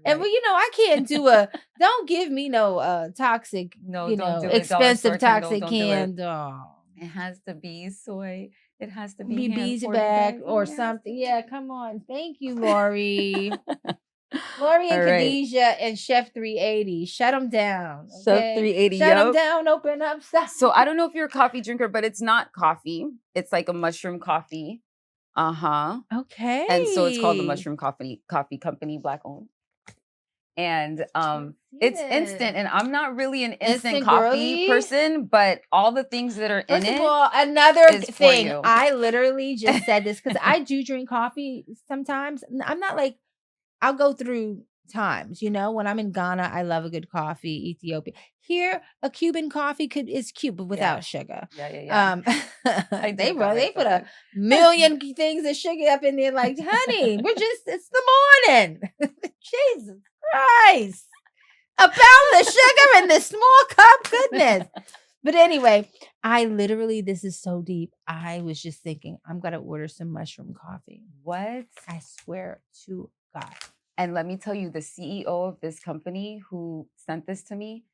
And well, you know, I can't do don't give me no toxic, expensive toxic candle. It has to be soy. It has to be beeswax or something. Yeah, come on. Thank you, Lori. Lori and All right. Khadijah and Chef 380. Shut them down. Okay? Chef 380. Shut them down. Open up. Stop. So I don't know if you're a coffee drinker, but it's not coffee. It's like a mushroom coffee. Okay. And so it's called the Mushroom Coffee Company, Black owned. And it's instant, and I'm not really an instant coffee person, but all the things that are in it. First of all, another thing, I literally just said this because I do drink coffee sometimes. I'm not like, I'll go through times, you know, when I'm in Ghana, I love a good coffee. Ethiopia. Here, a Cuban coffee is cute, but without sugar. Yeah. They put a million things of sugar up in there. Like, honey, it's the morning. Jesus Christ. A pound of sugar in this small cup. Goodness. But anyway, I literally, this is so deep. I was just thinking, I'm going to order some mushroom coffee. What? I swear to God. And let me tell you, the CEO of this company who sent this to me,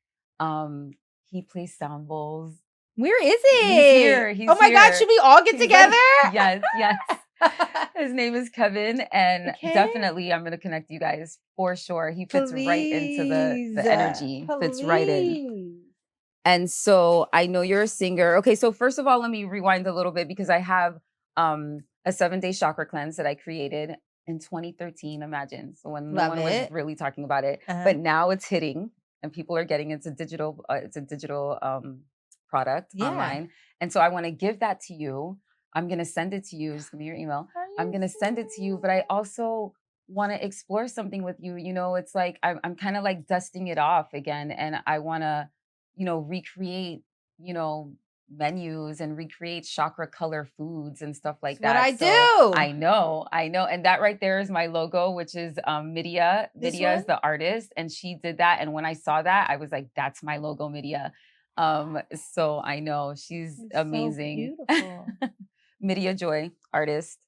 he plays sound bowls. Where is he? He's here. Oh my God, should we all get together? Like, yes. His name is Kevin, and definitely I'm going to connect you guys for sure. He fits right into the energy. Fits right in. And so I know you're a singer. Okay, so first of all, let me rewind a little bit because I have a 7-day chakra cleanse that I created in 2013, imagine. So when no one was really talking about it, but now it's hitting and people are getting it's a digital product online. And so I want to give that to you. I'm going to send it to you. Just give me your email. I'm going to send it to you, but I also want to explore something with you. You know, it's like I'm kind of like dusting it off again, and I want to, you know, recreate, you know, menus and recreate chakra color foods and stuff like that. What I do. I know. And that right there is my logo, which is Midia. Midia is the artist, and she did that. And when I saw that, I was like, that's my logo, Midia. So I know she's amazing. So beautiful. Midia Joy, artist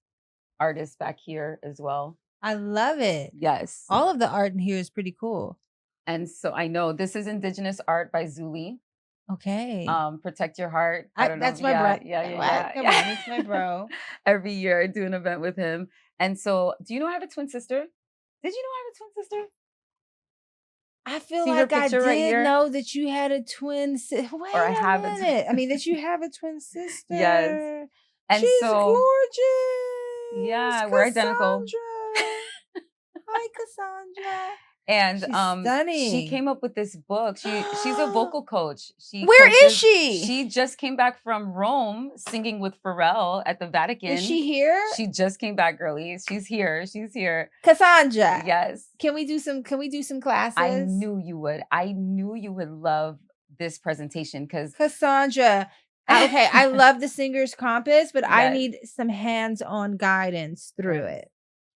back here as well. I love it. Yes. All of the art in here is pretty cool. And so I know this is indigenous art by Zuli. Okay. Protect Your Heart. I don't know. That's my bro. Yeah. Come on, it's my bro. Every year I do an event with him. And so, do you know I have a twin sister? Did you know I have a twin sister? I feel like I did know that you had a twin sister. Wait a minute. I mean, that you have a twin sister. Yes. And she's so gorgeous. Yeah, we're identical. Hi, Cassandra. And she's stunning. She came up with this book. She's a vocal coach. Where is she? She just came back from Rome singing with Pharrell at the Vatican. Is she here? She just came back, girlie. She's here. Cassandra. Yes. Can we do some classes? I knew you would. I knew you would love this presentation because Cassandra. Okay, I love the Singer's Compass, but I need some hands-on guidance through it.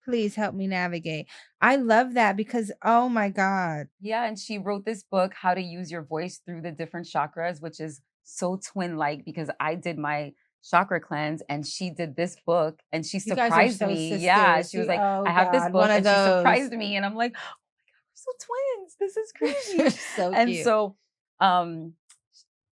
Please help me navigate. I love that because, oh my God. Yeah, and she wrote this book, How to Use Your Voice Through the Different Chakras, which is so twin-like because I did my chakra cleanse and she did this book and she surprised me. Sisters. Yeah, she was like, I have this book and she surprised me and I'm like, oh my God, we're so twins. This is crazy. So and cute. So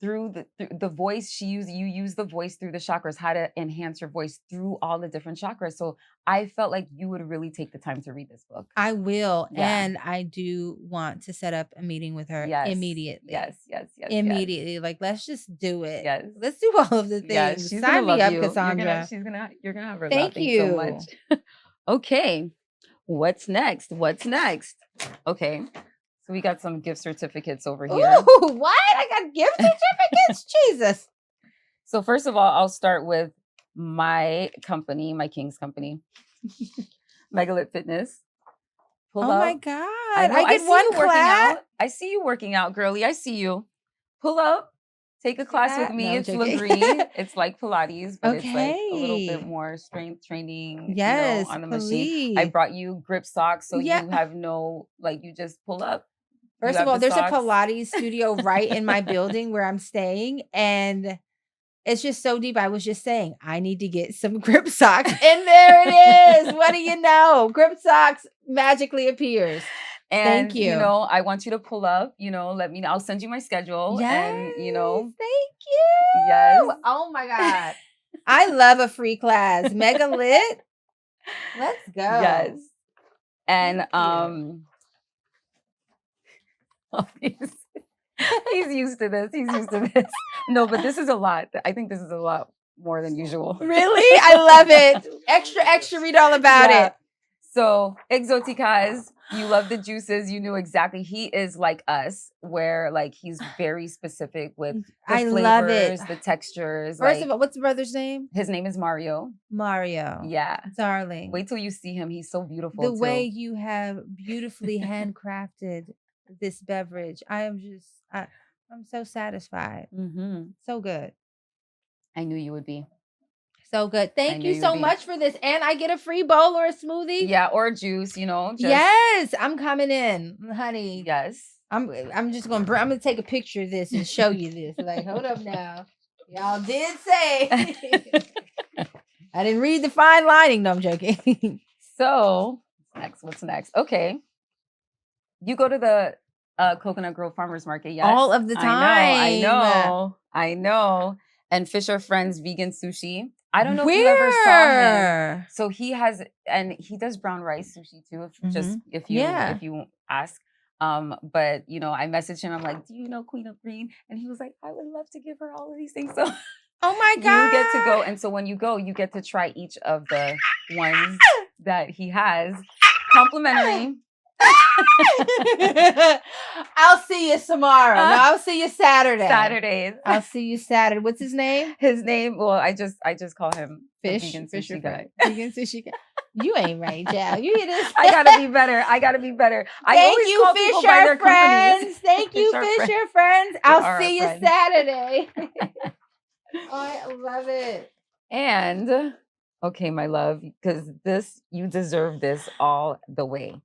through the voice, you use the voice through the chakras, how to enhance your voice through all the different chakras. So I felt like you would really take the time to read this book. I will. Yeah. And I do want to set up a meeting with her immediately. Yes. Immediately. Yes. Like, let's just do it. Yes. Let's do all of the things. Yeah, she's Sign me up, you. Cassandra. You're gonna have her Thank you so much. Okay. What's next? Okay. So we got some gift certificates over here. Ooh, what? I got gift certificates? Jesus. So first of all, I'll start with my company, my King's company, Megalit Fitness. Pull up. My God. I get one class. I see you working out, girlie. I see you. Pull up. Take a class with me. It's Lagree. It's like Pilates, but it's like a little bit more strength training on the machine. I brought you grip socks so you have no, you just pull up. First of all, there's a Pilates studio right in my building where I'm staying. And it's just so deep. I was just saying, I need to get some grip socks. And there it is. What do you know? Grip socks magically appears. And, thank you. I want you to pull up, let me know. I'll send you my schedule. Yes, and, thank you. Yes. Oh my God. I love a free class. Megalit. Let's go. Yes. And he's used to this. He's used to this. No, but this is a lot. I think this is a lot more than usual. Really? I love it. Extra, read all about it. So, exoticas, you love the juices. You knew exactly. He is like us, where like he's very specific with the flavors, love it. The textures. First of all, what's the brother's name? His name is Mario. Mario. Yeah. Darling. Wait till you see him. He's so beautiful. The way you have beautifully handcrafted this beverage, I'm so satisfied. So good. I knew you would be. So good. Thank you so much for this. And I get a free bowl or a smoothie. Yeah, or a juice, you know. Yes, I'm coming in, honey. Yes. I'm just going to I'm going to take a picture of this and show you this. Like, hold up now. Y'all did say. I didn't read the fine lining. No, I'm joking. So, what's next? Okay. You go to the Coconut Grove Farmers Market, yes? All of the time. I know. And Fisher Friends Vegan Sushi. I don't know if you ever saw him. So he has, and he does brown rice sushi too. If you ask. But you know, I messaged him. I'm like, do you know Queen of Green? And he was like, I would love to give her all of these things. So, oh my God, you get to go. And so when you go, you get to try each of the ones that he has, complimentary. I'll see you tomorrow. No, I'll see you Saturday. Saturdays. I'll see you Saturday. What's his name? His name. Well, I just call him Vegan sushi guy. Vegan sushi guy. You ain't right, Jal. You hear this? I gotta be better. Thank you, Fisher Friends. Thank you, Fisher Friends. I'll see you Saturday. I love it. And okay, my love, because you deserve this all the way.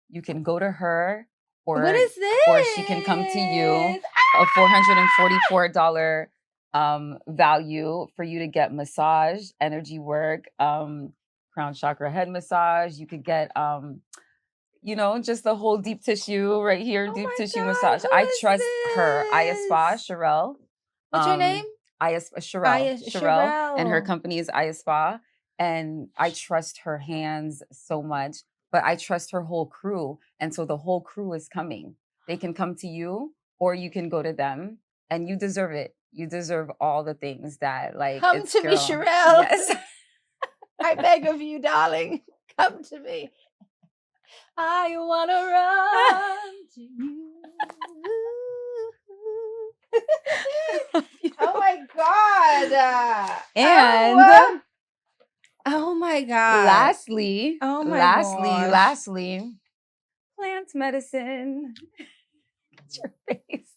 You can go to her, or what is this? Or she can come to you. A $444 value for you to get massage, energy work, crown chakra head massage. You could get you know, just the whole deep tissue right here, deep tissue massage. I trust her. Aya Spa, Sherelle. What's your name? Sherelle. And her company is Aya Spa. And I trust her hands so much. But I trust her whole crew. And so the whole crew is coming. They can come to you, or you can go to them. And you deserve it. You deserve all the things that, like, come to me, Sherelle. Yes. I beg of you, darling. Come to me. I want to run to you. Oh my God. And oh my God. Lastly, plant medicine. Get your face.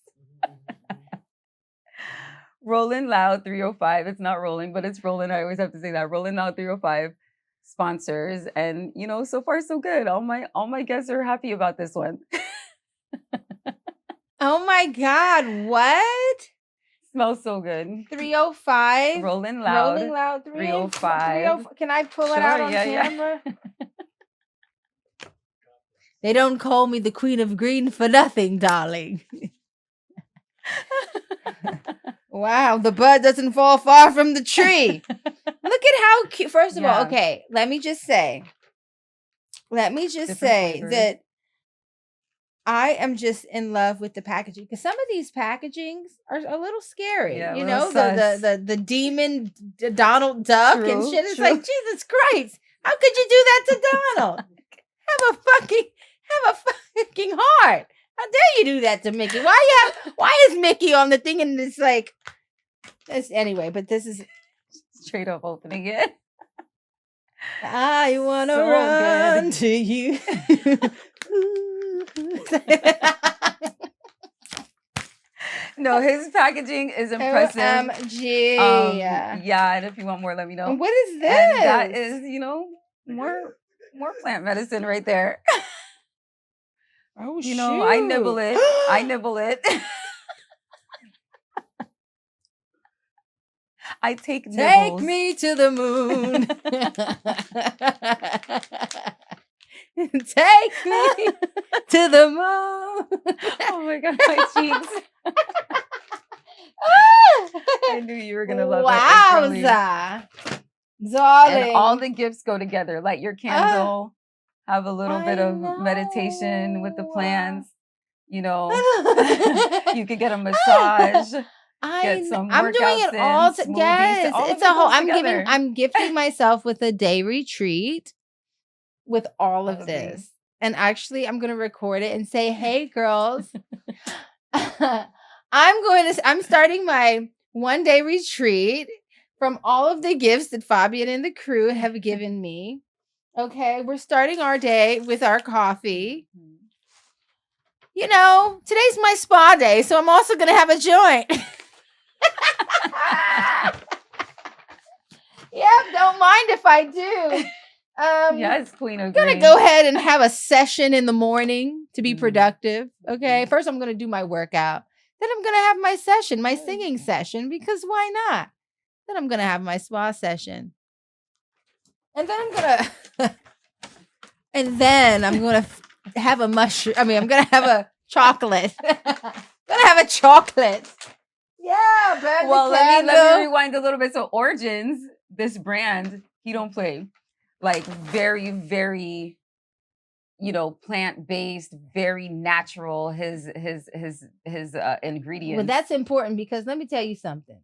Rolling Loud 305. It's not rolling, but it's rolling. I always have to say that. Rolling Loud 305 sponsors. And you know, so far so good. All my guests are happy about this one. Oh my God, what? Smells so good. 305. Rolling Loud 305. Can I pull it out on camera? Yeah. They don't call me the Queen of Green for nothing, darling. Wow, the bud doesn't fall far from the tree. Look at how cute. First of all, okay, let me just say that I am just in love with the packaging, because some of these packagings are a little scary. You know, the demon Donald Duck and shit. It's like, Jesus Christ, how could you do that to Donald? Have a fucking heart. How dare you do that to Mickey? Why is Mickey on the thing and it's like this anyway, but this is straight up opening it. I wanna run to you. No, his packaging is impressive. OMG. Yeah, and if you want more, let me know. What is this? And that is, you know, more plant medicine right there. Oh, you know, I nibble it. I take nibbles. Take me to the moon. Take me to the moon. Oh my God, my cheeks. I knew you were going to love it. Wowza. Darling. And all the gifts go together. Light your candle. have a little bit of meditation with the plants. You know, you could get a massage. Get some I'm doing it all. Yes, it's a whole. I'm gifting myself with a day retreat with all of this. And actually, I'm going to record it and say, "Hey, girls, I'm starting my 1-day retreat from all of the gifts that Fabian and the crew have given me. Okay, we're starting our day with our coffee. You know, today's my spa day, so I'm also going to have a joint." Yep, don't mind if I do. Yes, Queen of I'm going to go ahead and have a session in the morning to be productive. Okay, first I'm going to do my workout. Then I'm going to have my session, my singing session, because why not? Then I'm going to have my spa session. And then I'm going to have a mushroom. I'm going to have a chocolate. I'm going to have a chocolate. Yeah, but well, let me rewind a little bit. So Origins, this brand, he don't play. Like very, very, plant-based, very natural, his ingredients. Well, that's important because let me tell you something.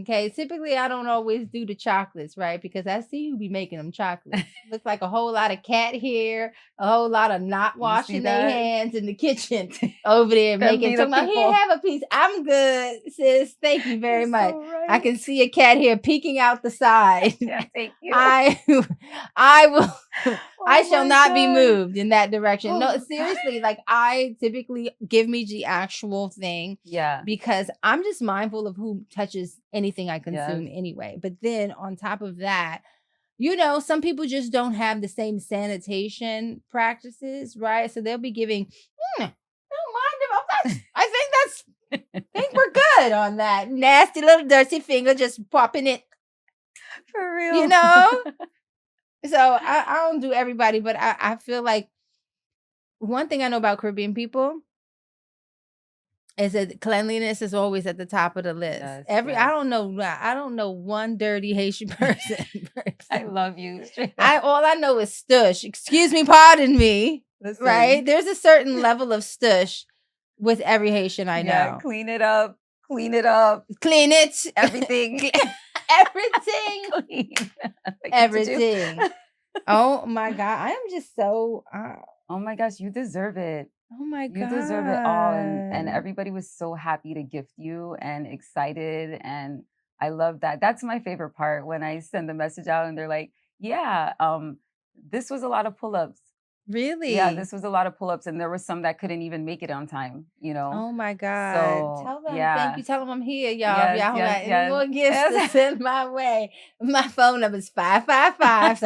Okay, typically I don't always do the chocolates, right? Because I see who be making them chocolates. Looks like a whole lot of cat hair, a whole lot of not washing their hands in the kitchen over there making. So here, have a piece. I'm good, sis. Thank you very much. So right. I can see a cat hair peeking out the side. Yeah, thank you. I will. I shall not be moved in that direction. No, seriously, like I typically give me the actual thing. Yeah. Because I'm just mindful of who touches anything I consume anyway. But then on top of that, some people just don't have the same sanitation practices, right? So they'll be giving, don't mind if I think we're good on that. Nasty little dirty finger just popping it. For real. So I don't do everybody, but I feel like one thing I know about Caribbean people is that cleanliness is always at the top of the list. Yes, I don't know one dirty Haitian person. I love you. All I know is stush. Excuse me, pardon me. Listen. Right? There's a certain level of stush with every Haitian I know. Yeah, clean it up. Clean it. Everything. Everything. Clean. Everything. Oh my God. I am just so oh my gosh, you deserve it. Oh my God. You deserve it all. And everybody was so happy to gift you and excited. And I love that. That's my favorite part when I send the message out and they're like, yeah, this was a lot of pull-ups. Really? Yeah, this was a lot of pull-ups. And there was some that couldn't even make it on time, Oh my God. So, tell them, yeah. Thank you. Tell them I'm here, y'all. Yes, y'all yes, got yes. any more gifts to send my way. My phone number is 555.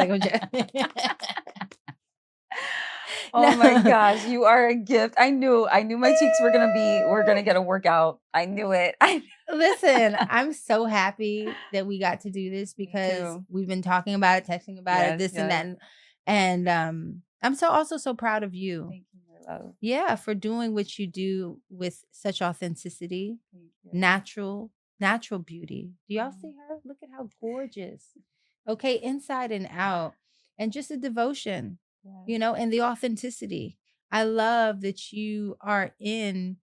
Oh my gosh, you are a gift. I knew my cheeks were gonna get a workout. I knew it. Listen, I'm so happy that we got to do this because we've been talking about it, texting about it, this and that. And I'm also so proud of you. Thank you, my love. Yeah, for doing what you do with such authenticity, natural beauty. Do y'all see her? Look at how gorgeous. Okay, inside and out. And just a devotion. And the authenticity. I love that you are in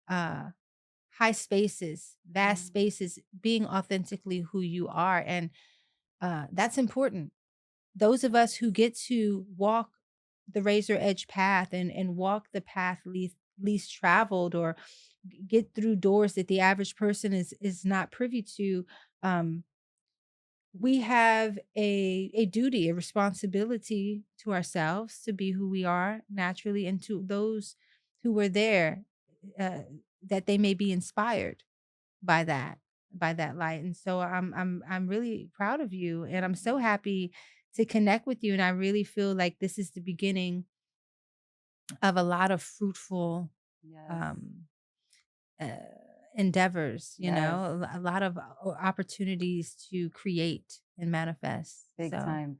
high spaces, vast spaces, being authentically who you are. And that's important. Those of us who get to walk the razor edge path and walk the path least traveled or get through doors that the average person is not privy to, we have a duty, a responsibility to ourselves to be who we are naturally, and to those who were there, that they may be inspired by that light. And so I'm really proud of you, and I'm so happy to connect with you. And I really feel like this is the beginning of a lot of fruitful endeavors, a lot of opportunities to create and manifest. Big time.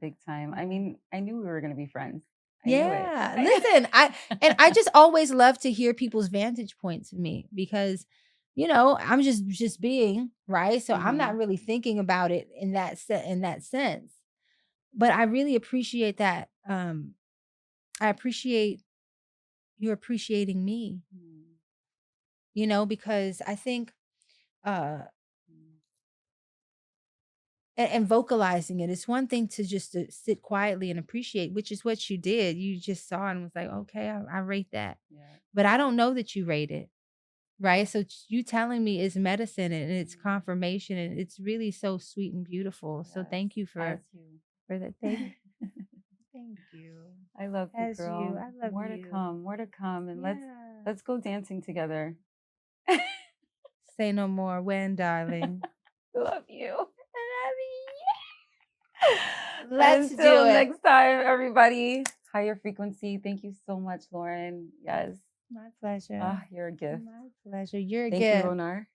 I mean, I knew we were going to be friends. Listen, I just always love to hear people's vantage points of me because, I'm just being, right? So I'm not really thinking about it in that sense. But I really appreciate that I appreciate you appreciating me, you know, because I think, and vocalizing it. It's one thing to just to sit quietly and appreciate, which is what you did. You just saw and was like, okay, I rate that. Yeah. But I don't know that you rate it, right? So you telling me is medicine and it's confirmation, and it's really so sweet and beautiful. Yes. So thank you for that. Thank you. Thank you. I love you, girl. I love more you. More to come, and let's go dancing together. Say no more. When, darling? Love you. I love you. Let's Until do it. next time, everybody. Higher frequency. Thank you so much, Lauren. Yes. My pleasure. Ah, you're a gift. My pleasure. You're a Thank gift. you, Ronar.